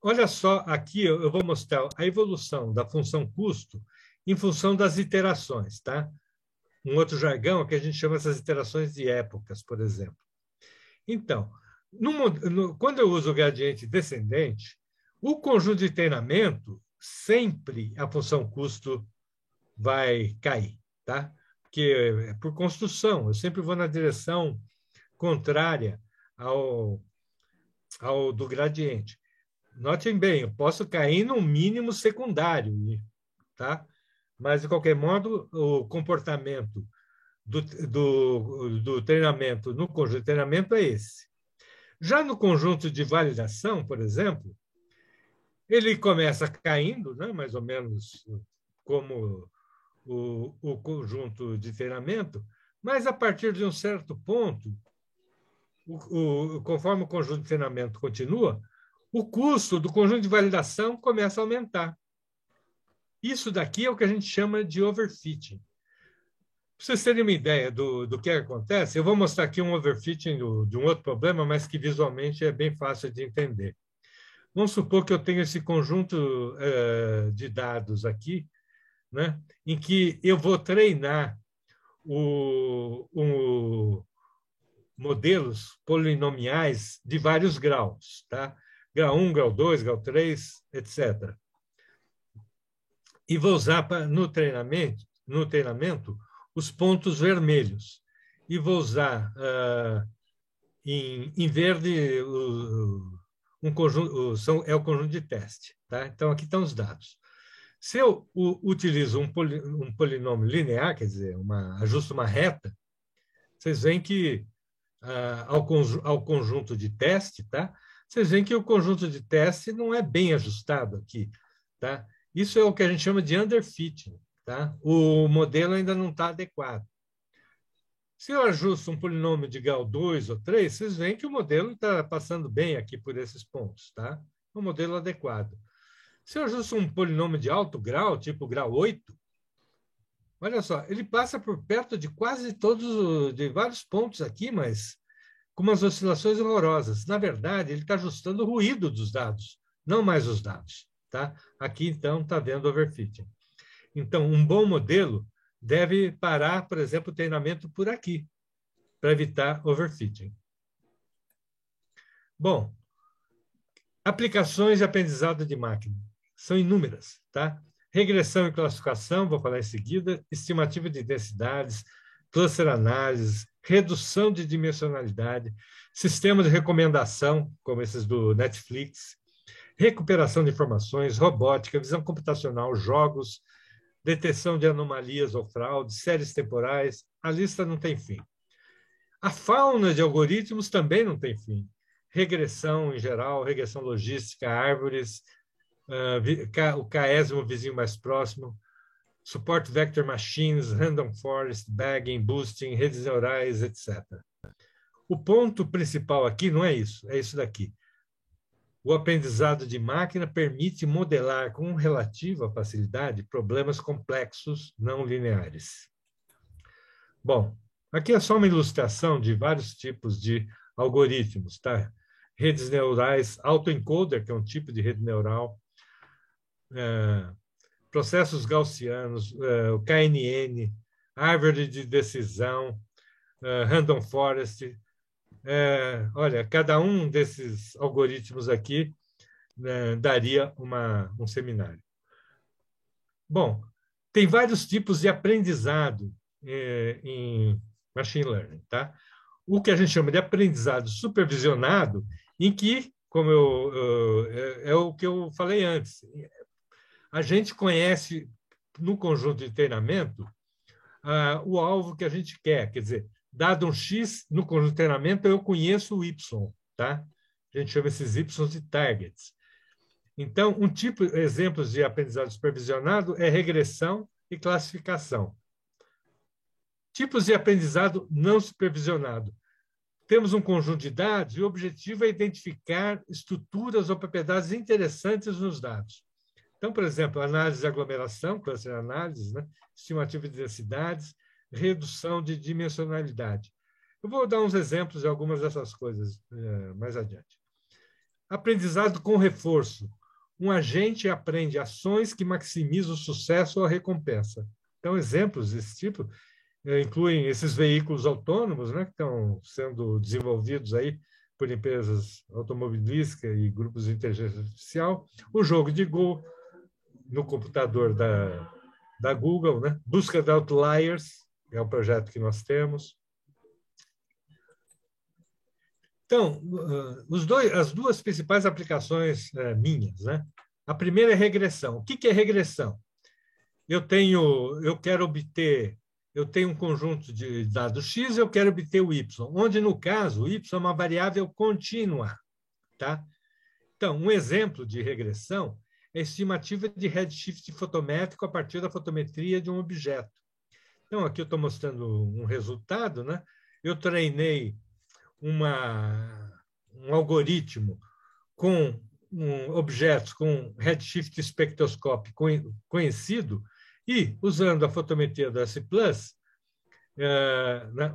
olha só, aqui eu vou mostrar a evolução da função custo em função das iterações. Tá? Um outro jargão é que a gente chama essas iterações de épocas, por exemplo. Então, quando eu uso o gradiente descendente, o conjunto de treinamento, sempre a função custo vai cair, tá? Porque é por construção, eu sempre vou na direção contrária ao do gradiente. Notem bem, eu posso cair no mínimo secundário, tá? Mas, de qualquer modo, o comportamento do treinamento no conjunto de treinamento é esse. Já no conjunto de validação, por exemplo, ele começa caindo, né, mais ou menos como o conjunto de treinamento, mas a partir de um certo ponto, conforme o conjunto de treinamento continua, o custo do conjunto de validação começa a aumentar. Isso daqui é o que a gente chama de overfitting. vocês terem uma ideia do que acontece, eu vou mostrar aqui um overfitting de um outro problema, mas que visualmente é bem fácil de entender. Vamos supor que eu tenho esse conjunto de dados aqui, né, em que eu vou treinar modelos polinomiais de vários graus, tá? Grau 1, grau 2, grau 3, etc. E vou usar no treinamento os pontos vermelhos. E vou usar em verde um conjunto, é o conjunto de teste. Tá? Então, aqui estão os dados. Se eu utilizo um polinômio linear, quer dizer, ajusto uma reta, vocês veem que ao conjunto de teste, tá? Vocês veem que o conjunto de teste não é bem ajustado aqui. Tá? Isso é o que a gente chama de underfitting. Tá? O modelo ainda não está adequado. Se eu ajusto um polinômio de grau 2 ou 3, vocês veem que o modelo está passando bem aqui por esses pontos. Tá? É um modelo adequado. Se eu ajusto um polinômio de alto grau, tipo grau 8, olha só, ele passa por perto de quase de vários pontos aqui, mas com umas oscilações horrorosas. Na verdade, ele está ajustando o ruído dos dados, não mais os dados. Tá? Aqui, então, está vendo overfitting. Então, um bom modelo deve parar, por exemplo, o treinamento por aqui, para evitar overfitting. Bom, aplicações de aprendizado de máquina. São inúmeras, tá? Regressão e classificação, vou falar em seguida, estimativa de densidades, cluster análise, redução de dimensionalidade, sistemas de recomendação, como esses do Netflix, recuperação de informações, robótica, visão computacional, jogos, detecção de anomalias ou fraudes, séries temporais, a lista não tem fim. A fauna de algoritmos também não tem fim. Regressão em geral, regressão logística, árvores, o késimo vizinho mais próximo, suporte vector machines, random forest, bagging, boosting, redes neurais, etc. O ponto principal aqui não é isso daqui. O aprendizado de máquina permite modelar com relativa facilidade problemas complexos não lineares. Bom, aqui é só uma ilustração de vários tipos de algoritmos, tá? Redes neurais, autoencoder, que é um tipo de rede neural, processos gaussianos, o KNN, árvore de decisão, random forest. Olha, cada um desses algoritmos aqui daria um seminário. Bom, tem vários tipos de aprendizado em machine learning, tá? O que a gente chama de aprendizado supervisionado, em que, como é o que eu falei antes, a gente conhece no conjunto de treinamento o alvo que a gente quer, quer dizer, dado um X no conjunto de treinamento, eu conheço o Y, tá? A gente chama esses Y de targets. Então, exemplos de aprendizado supervisionado é regressão e classificação. Tipos de aprendizado não supervisionado. Temos um conjunto de dados e o objetivo é identificar estruturas ou propriedades interessantes nos dados. Então, por exemplo, análise de aglomeração, cluster análise, né? Estimativa de densidades, redução de dimensionalidade. Eu vou dar uns exemplos de algumas dessas coisas mais adiante. Aprendizado com reforço. Um agente aprende ações que maximizam o sucesso ou a recompensa. Então, exemplos desse tipo incluem esses veículos autônomos, né, que estão sendo desenvolvidos aí por empresas automobilísticas e grupos de inteligência artificial, o jogo de Go no computador da Google, né, busca de outliers, é o projeto que nós temos. Então, as duas principais aplicações minhas, né? A primeira é regressão. O que é regressão? Eu tenho um conjunto de dados X, eu quero obter o Y, onde, no caso, o Y é uma variável contínua. Tá? Então, um exemplo de regressão é a estimativa de redshift fotométrico a partir da fotometria de um objeto. Então, aqui eu estou mostrando um resultado, né? Eu treinei um algoritmo com objetos com redshift espectroscópico conhecido e, usando a fotometria do S+,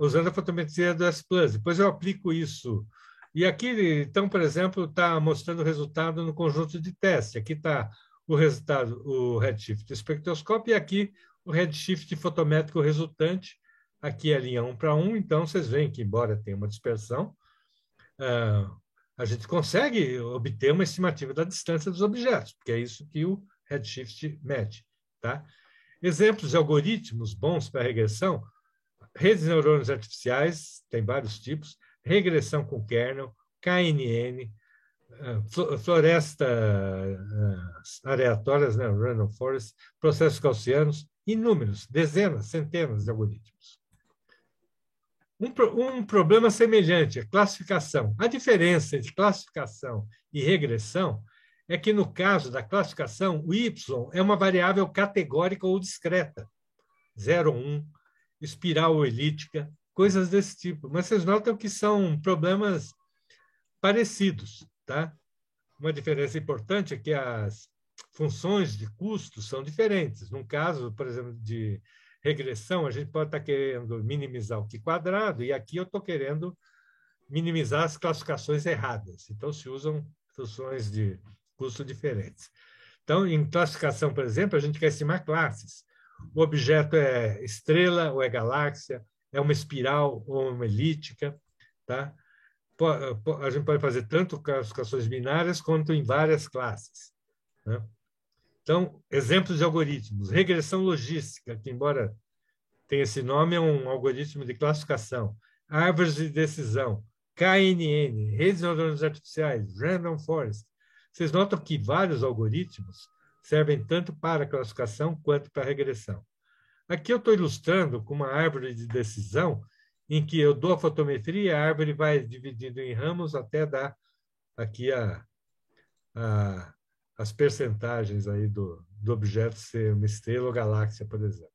usando a fotometria do S+. Depois eu aplico isso. E aqui, então, por exemplo, está mostrando o resultado no conjunto de teste. Aqui está o resultado, o redshift espectroscópio, e aqui o redshift fotométrico resultante. Aqui é a linha 1:1, então vocês veem que, embora tenha uma dispersão, a gente consegue obter uma estimativa da distância dos objetos, porque é isso que o redshift mede. Tá? Exemplos de algoritmos bons para regressão: redes de neurônios artificiais, tem vários tipos, regressão com kernel, KNN, floresta aleatórias, né, random forest, processos gaussianos, inúmeros, dezenas, centenas de algoritmos. Um problema semelhante é classificação. A diferença entre classificação e regressão é que, no caso da classificação, o y é uma variável categórica ou discreta, 0 ou 1, espiral ou elíptica, coisas desse tipo. Mas vocês notam que são problemas parecidos. Tá? Uma diferença importante é que as funções de custo são diferentes. Num caso, por exemplo, de regressão, a gente pode estar querendo minimizar o Q², e aqui eu estou querendo minimizar as classificações erradas. Então, se usam funções de custo diferentes. Então, em classificação, por exemplo, a gente quer estimar classes. O objeto é estrela ou é galáxia, é uma espiral ou uma elíptica. Tá? A gente pode fazer tanto classificações binárias quanto em várias classes. Né? Então, exemplos de algoritmos. Regressão logística, que, embora tenha esse nome, é um algoritmo de classificação. Árvores de decisão, KNN, redes de neurônios artificiais, random forest. Vocês notam que vários algoritmos servem tanto para classificação quanto para regressão. Aqui eu estou ilustrando com uma árvore de decisão em que eu dou a fotometria e a árvore vai dividindo em ramos até dar aqui as percentagens aí do objeto ser uma estrela ou galáxia, por exemplo.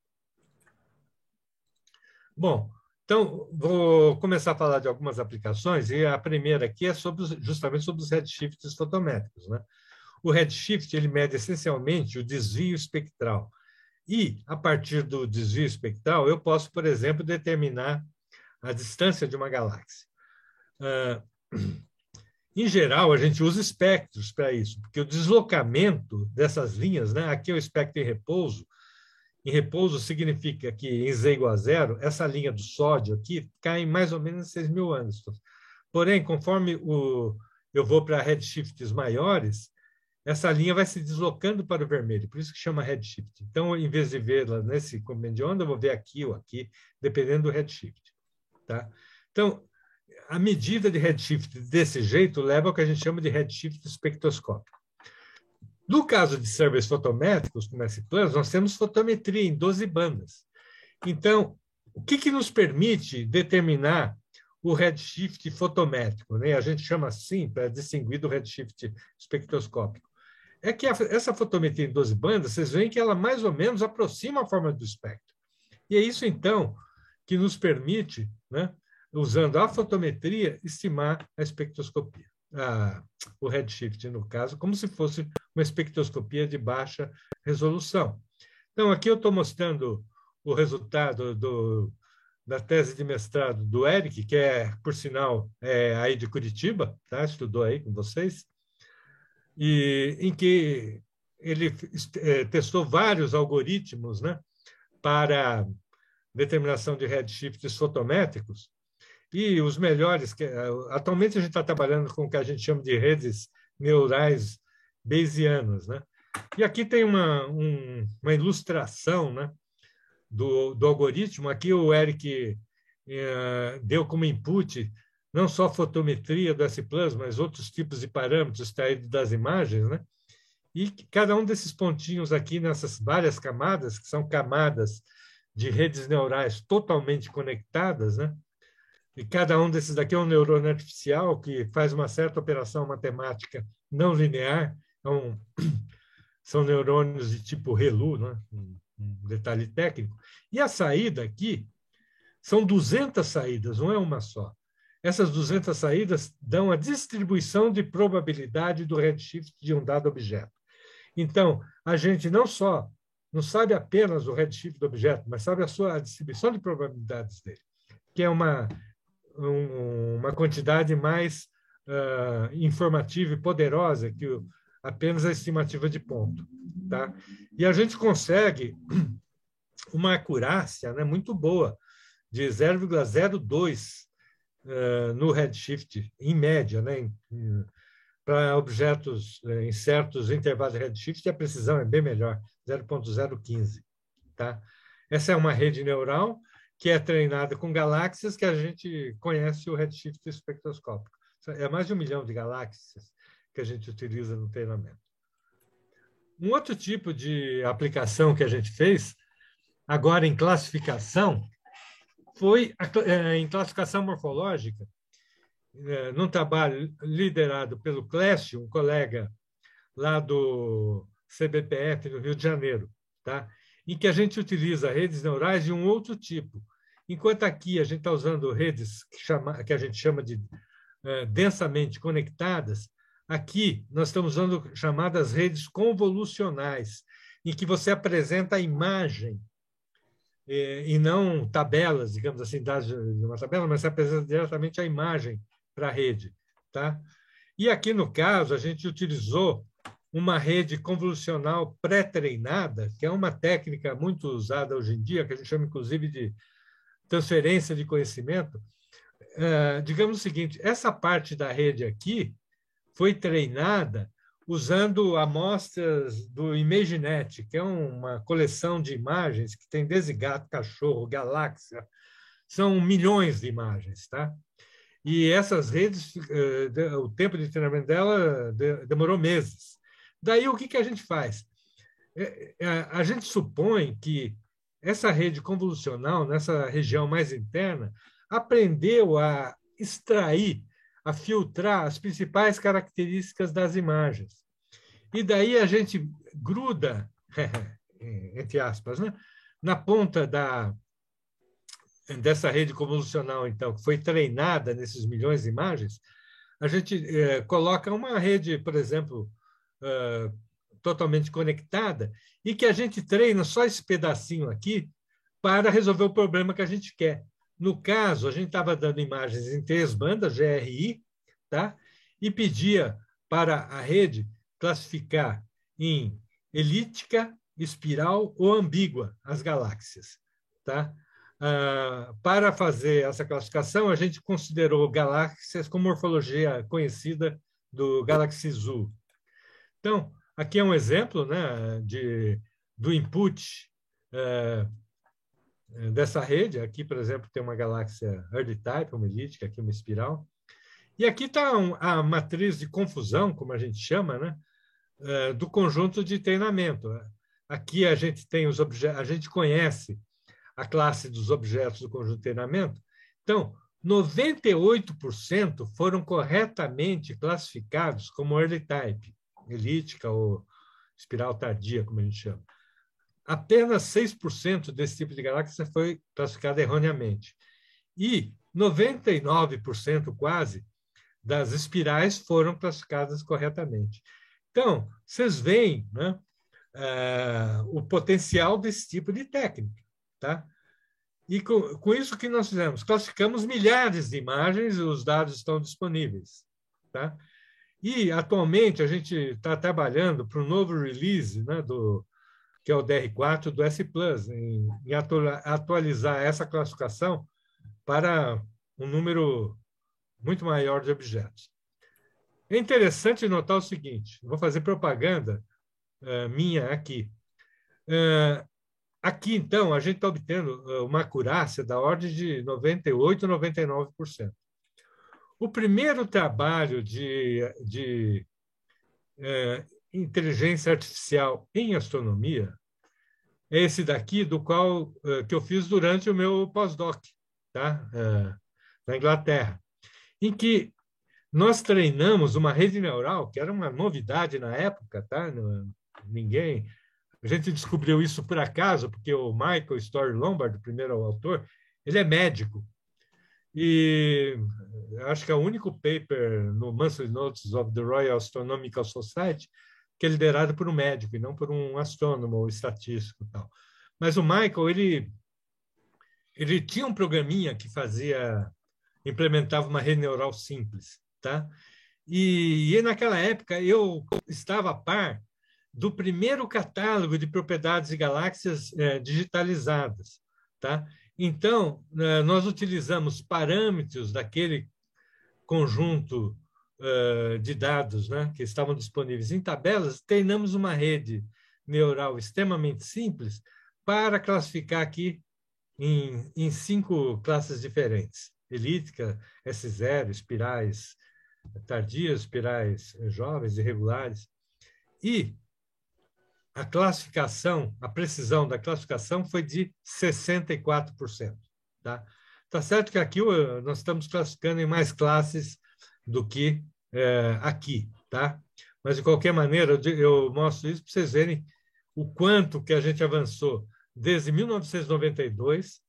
Bom, então, vou começar a falar de algumas aplicações, e a primeira aqui é justamente sobre os redshifts fotométricos. Né? O redshift ele mede essencialmente o desvio espectral. E, a partir do desvio espectral, eu posso, por exemplo, determinar a distância de uma galáxia. Em geral, a gente usa espectros para isso, porque o deslocamento dessas linhas, né? Aqui é o espectro em repouso. Em repouso significa que, em Z igual a 0, essa linha do sódio aqui cai em mais ou menos 6.000 anos. Porém, conforme eu vou para redshifts maiores, essa linha vai se deslocando para o vermelho, por isso que chama redshift. Então, em vez de vê-la nesse comprimento de onda, eu vou ver aqui ou aqui, dependendo do redshift. Tá? Então, a medida de redshift desse jeito leva ao que a gente chama de redshift espectroscópico. No caso de surveys fotométricos, como S+, nós temos fotometria em 12 bandas. Então, o que nos permite determinar o redshift fotométrico? Né? A gente chama assim para distinguir do redshift espectroscópico. É que essa fotometria em 12 bandas, vocês veem que ela mais ou menos aproxima a forma do espectro. E é isso, então, que nos permite, né, usando a fotometria, estimar a espectroscopia. O redshift, no caso, como se fosse uma espectroscopia de baixa resolução. Então, aqui eu estou mostrando o resultado da tese de mestrado do Eric, que é, por sinal, aí de Curitiba, tá? Estudou aí com vocês, e em que ele testou vários algoritmos, né, para determinação de redshifts fotométricos, e os melhores, atualmente a gente está trabalhando com o que a gente chama de redes neurais bayesianas. Né? E aqui tem uma ilustração, né, do algoritmo. Aqui o Eric deu como input não só a fotometria do S+, mas outros tipos de parâmetros extraídos das imagens. Né? E cada um desses pontinhos aqui, nessas várias camadas, que são camadas de redes neurais totalmente conectadas, né? E cada um desses daqui é um neurônio artificial que faz uma certa operação matemática não linear. Então, são neurônios de tipo ReLU, né? Um detalhe técnico. E a saída aqui são 200 saídas, não é uma só. Essas 200 saídas dão a distribuição de probabilidade do redshift de um dado objeto. Então, a gente não só não sabe apenas o redshift do objeto, mas sabe a distribuição de probabilidades dele, que é uma quantidade mais informativa e poderosa que apenas a estimativa de ponto. Tá? E a gente consegue uma acurácia, né, muito boa, de 0,02 no redshift, em média, né, para objetos em certos intervalos de redshift, a precisão é bem melhor, 0,015. Tá? Essa é uma rede neural que é treinada com galáxias que a gente conhece o redshift espectroscópico. É mais de 1 milhão de galáxias que a gente utiliza no treinamento. Um outro tipo de aplicação que a gente fez, agora em classificação, foi em classificação morfológica, num trabalho liderado pelo Clécio, um colega lá do CBPF, no Rio de Janeiro, tá? Em que a gente utiliza redes neurais de um outro tipo. Enquanto aqui a gente está usando redes que a gente chama de densamente conectadas, aqui nós estamos usando chamadas redes convolucionais, em que você apresenta a imagem e não tabelas, digamos assim, dados de uma tabela, mas você apresenta diretamente a imagem para a rede. Tá? E aqui, no caso, a gente utilizou uma rede convolucional pré-treinada, que é uma técnica muito usada hoje em dia, que a gente chama, inclusive, de transferência de conhecimento. Digamos o seguinte, essa parte da rede aqui foi treinada usando amostras do ImageNet, que é uma coleção de imagens que tem desde gato, cachorro, galáxia, são milhões de imagens, tá? E essas redes, o tempo de treinamento dela demorou meses. Daí, o que a gente faz? A gente supõe que essa rede convolucional, nessa região mais interna, aprendeu a extrair, a filtrar as principais características das imagens. E daí a gente gruda, entre aspas, né, na ponta dessa rede convolucional, então, que foi treinada nesses milhões de imagens, a gente coloca uma rede, por exemplo, totalmente conectada, e que a gente treina só esse pedacinho aqui para resolver o problema que a gente quer. No caso, a gente estava dando imagens em 3 bandas, GRI, tá? E pedia para a rede classificar em elíptica, espiral ou ambígua as galáxias. Tá? Para fazer essa classificação, a gente considerou galáxias com morfologia conhecida do Galaxy Zoo. Então, aqui é um exemplo, né, do input dessa rede. Aqui, por exemplo, tem uma galáxia Early Type, uma elíptica, aqui uma espiral. E aqui está a matriz de confusão, como a gente chama, né, do conjunto de treinamento. Aqui a gente tem os objetos, a gente conhece a classe dos objetos do conjunto de treinamento. Então, 98% foram corretamente classificados como early type, elíptica ou espiral tardia, como a gente chama. Apenas 6% desse tipo de galáxia foi classificada erroneamente. E 99% quase das espirais foram classificadas corretamente. Então, vocês veem, né, o potencial desse tipo de técnica. Tá? E com isso que nós fizemos? Classificamos milhares de imagens e os dados estão disponíveis. Tá? E, atualmente, a gente está trabalhando para um novo release, né, que é o DR4 do S Plus, em atualizar essa classificação para um número muito maior de objetos. É interessante notar o seguinte, vou fazer propaganda minha aqui. Aqui, então, a gente está obtendo uma acurácia da ordem de 98% a 99%. O primeiro trabalho de inteligência artificial em astronomia é esse daqui, do qual que eu fiz durante o meu pós-doc, tá? Na Inglaterra, em que nós treinamos uma rede neural, que era uma novidade na época, tá? Ninguém... A gente descobriu isso por acaso, porque o Michael Story Lombard, o primeiro autor, ele é médico. E acho que é o único paper no Monthly Notes of the Royal Astronomical Society que é liderado por um médico e não por um astrônomo ou estatístico e tal. Mas o Michael, ele tinha um programinha que implementava uma rede neural simples, tá? E naquela época eu estava a par do primeiro catálogo de propriedades de galáxias digitalizadas, tá? Então, nós utilizamos parâmetros daquele conjunto de dados, né, que estavam disponíveis em tabelas, treinamos uma rede neural extremamente simples para classificar aqui em 5 classes diferentes: elíptica, S0, espirais tardias, espirais jovens, irregulares. E a classificação, a precisão da classificação foi de 64%. Tá? Tá certo que aqui nós estamos classificando em mais classes do que aqui, tá? Mas, de qualquer maneira, eu mostro isso para vocês verem o quanto que a gente avançou desde 1992,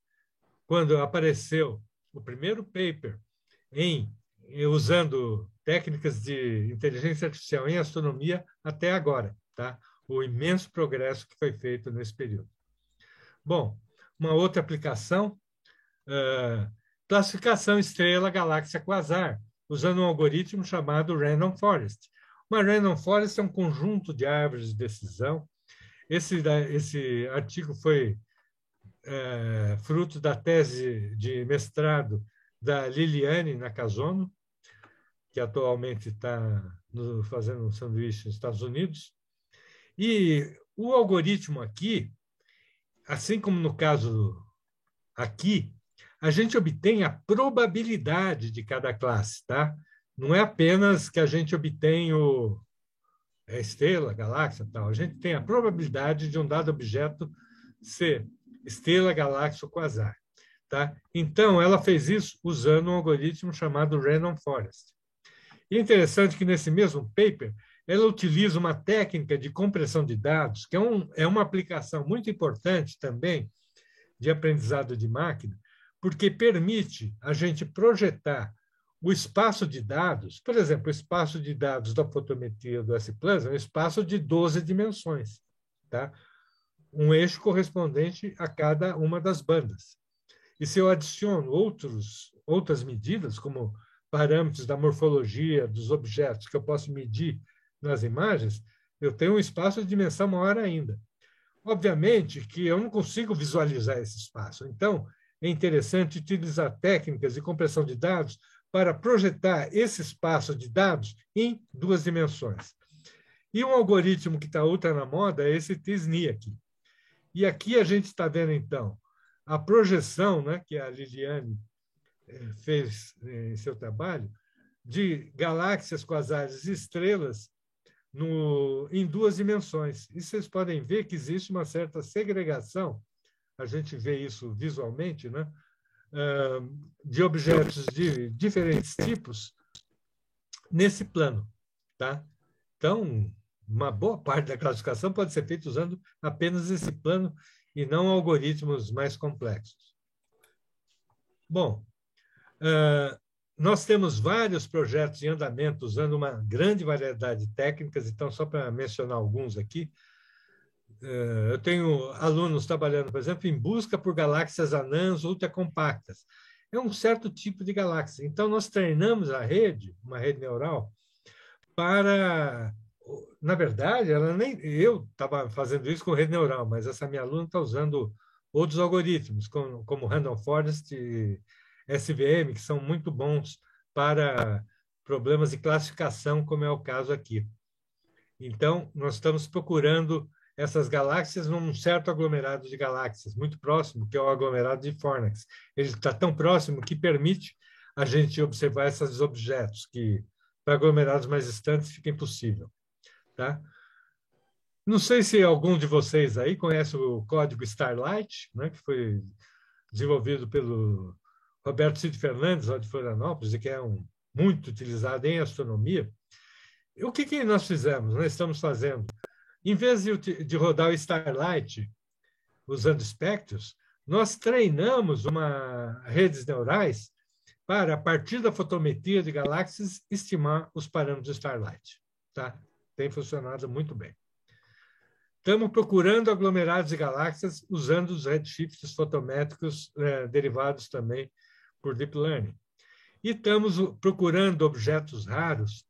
quando apareceu o primeiro paper usando técnicas de inteligência artificial em astronomia, até agora, tá? O imenso progresso que foi feito nesse período. Bom, uma outra aplicação, classificação estrela-galáxia-quasar, usando um algoritmo chamado Random Forest. Uma Random Forest é um conjunto de árvores de decisão. Esse artigo foi fruto da tese de mestrado da Liliane Nakazono, que atualmente está fazendo um sanduíche nos Estados Unidos. E o algoritmo aqui, assim como no caso aqui, a gente obtém a probabilidade de cada classe, tá? Não é apenas que a gente obtém a estrela, a galáxia, tal. A gente tem a probabilidade de um dado objeto ser estrela, galáxia ou quasar, tá? Então, ela fez isso usando um algoritmo chamado Random Forest. E é interessante que nesse mesmo paper ela utiliza uma técnica de compressão de dados, que é uma aplicação muito importante também de aprendizado de máquina, porque permite a gente projetar o espaço de dados. Por exemplo, o espaço de dados da fotometria do S-Plus é um espaço de 12 dimensões, tá? Um eixo correspondente a cada uma das bandas. E se eu adiciono outras medidas, como parâmetros da morfologia dos objetos que eu posso medir nas imagens, eu tenho um espaço de dimensão maior ainda. Obviamente que eu não consigo visualizar esse espaço. Então, é interessante utilizar técnicas de compressão de dados para projetar esse espaço de dados em 2 dimensões. E um algoritmo que está ultra na moda é esse t-SNE aqui. E aqui a gente está vendo, então, a projeção, né, que a Liliane fez em seu trabalho, de galáxias, quasares e estrelas em 2 dimensões. E vocês podem ver que existe uma certa segregação, a gente vê isso visualmente, né, de objetos de diferentes tipos nesse plano. Tá? Então, uma boa parte da classificação pode ser feita usando apenas esse plano e não algoritmos mais complexos. Bom, nós temos vários projetos em andamento usando uma grande variedade de técnicas, então, só para mencionar alguns aqui, eu tenho alunos trabalhando, por exemplo, em busca por galáxias anãs ultracompactas. É um certo tipo de galáxia. Então, nós treinamos a rede, uma rede neural, para... Na verdade, eu estava fazendo isso com rede neural, mas essa minha aluna está usando outros algoritmos, como Random Forest e SVM, que são muito bons para problemas de classificação, como é o caso aqui. Então, nós estamos procurando essas galáxias num certo aglomerado de galáxias, muito próximo, que é o aglomerado de Fornax. Ele está tão próximo que permite a gente observar esses objetos, que para aglomerados mais distantes fica impossível. Tá? Não sei se algum de vocês aí conhece o código Starlight, né, que foi desenvolvido pelo Roberto Cid Fernandes, lá de Florianópolis, e que é muito utilizado em astronomia. E o que nós fizemos? Nós estamos fazendo, em vez de rodar o Starlight usando espectros, nós treinamos redes neurais para, a partir da fotometria de galáxias, estimar os parâmetros do Starlight. Tá? tem funcionado muito bem. Estamos procurando aglomerados de galáxias usando os redshifts fotométricos derivados também por Deep Learning. E estamos procurando objetos raros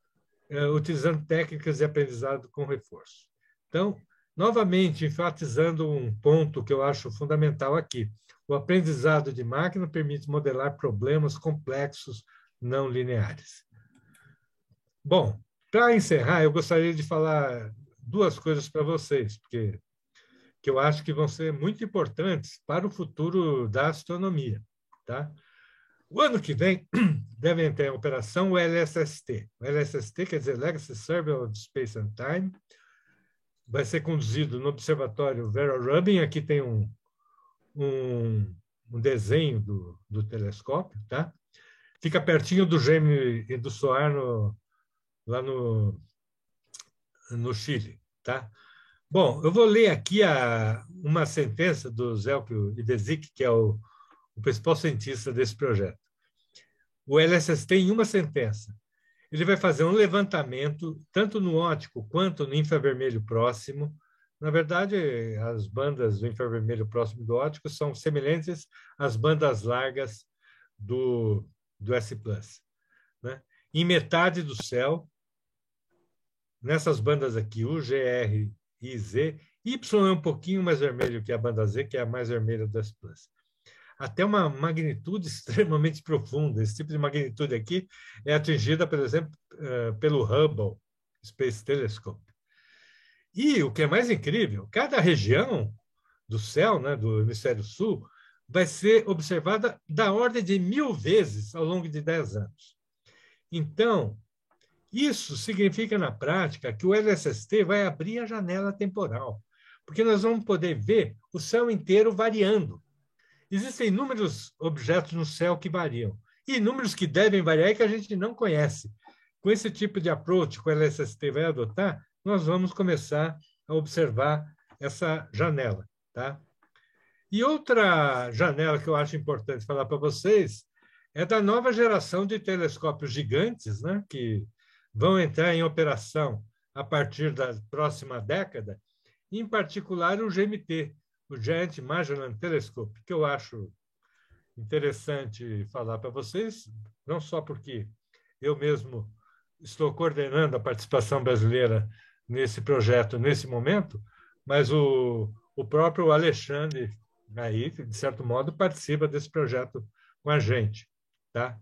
utilizando técnicas de aprendizado com reforço. Então, novamente, enfatizando um ponto que eu acho fundamental aqui. O aprendizado de máquina permite modelar problemas complexos não lineares. Bom, para encerrar, eu gostaria de falar duas coisas para vocês, porque que eu acho que vão ser muito importantes para o futuro da astronomia. Tá? O ano que vem, devem ter em operação o LSST. O LSST quer dizer Legacy Survey of Space and Time. Vai ser conduzido no Observatório Vera Rubin. Aqui tem um desenho do telescópio. Tá? Fica pertinho do Gemini e do SOAR lá no Chile. Tá? Bom, eu vou ler aqui uma sentença do Željko Ivezic, que é o principal cientista desse projeto. O LSST, em uma sentença, ele vai fazer um levantamento, tanto no óptico quanto no infravermelho próximo. Na verdade, as bandas do infravermelho próximo do óptico são semelhantes às bandas largas do S+. Né? Em metade do céu, nessas bandas aqui, U, G, R e Z, Y é um pouquinho mais vermelho que a banda Z, que é a mais vermelha do S+. Até uma magnitude extremamente profunda. Esse tipo de magnitude aqui é atingida, por exemplo, pelo Hubble Space Telescope. E o que é mais incrível, cada região do céu, né, do hemisfério sul, vai ser observada da ordem de 1000 vezes ao longo de 10 anos. Então, isso significa, na prática, que o LSST vai abrir a janela temporal, porque nós vamos poder ver o céu inteiro variando. Existem inúmeros objetos no céu que variam, e inúmeros que devem variar e que a gente não conhece. Com esse tipo de approach que o LSST vai adotar, nós vamos começar a observar essa janela. Tá? E outra janela que eu acho importante falar para vocês é da nova geração de telescópios gigantes, né, que vão entrar em operação a partir da próxima década, em particular o GMT, o Giant Magellan Telescope, que eu acho interessante falar para vocês, não só porque eu mesmo estou coordenando a participação brasileira nesse projeto nesse momento, mas o próprio Alexandre, aí, de certo modo, participa desse projeto com a gente. Tá?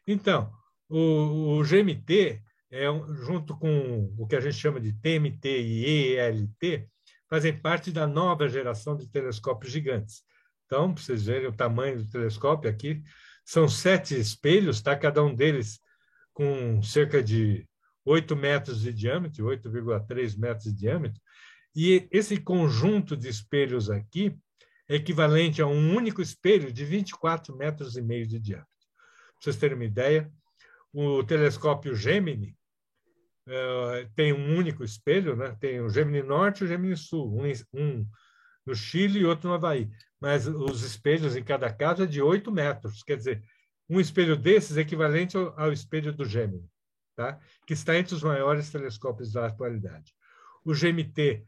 Então, o GMT, junto com o que a gente chama de TMT e ELT, fazem parte da nova geração de telescópios gigantes. Então, para vocês verem o tamanho do telescópio aqui, são 7 espelhos, tá? Cada um deles com cerca de 8 metros de diâmetro, 8,3 metros de diâmetro, e esse conjunto de espelhos aqui é equivalente a um único espelho de 24 metros e meio de diâmetro. Para vocês terem uma ideia, o telescópio Gemini tem um único espelho, né? Tem o Gemini Norte e o Gemini Sul, um no Chile e outro no Havaí. Mas os espelhos em cada caso é de 8 metros, quer dizer, um espelho desses é equivalente ao espelho do Gemini, tá? Que está entre os maiores telescópios da atualidade. O GMT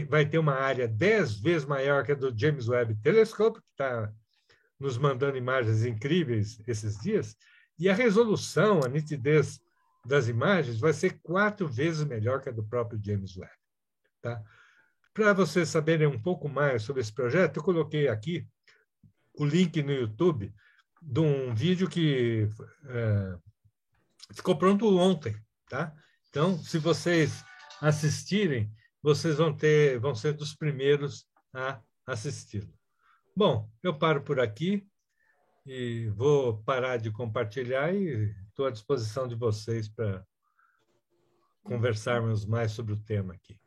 vai ter uma área 10 vezes maior que a do James Webb Telescope, que está nos mandando imagens incríveis esses dias, e a resolução, a nitidez das imagens vai ser 4 vezes melhor que a do próprio James Webb. Tá? Para vocês saberem um pouco mais sobre esse projeto, eu coloquei aqui o link no YouTube de um vídeo que ficou pronto ontem. Tá? Então, se vocês assistirem, vocês vão ser dos primeiros a assisti-lo. Bom, eu paro por aqui e vou parar de compartilhar e estou à disposição de vocês para conversarmos mais sobre o tema aqui.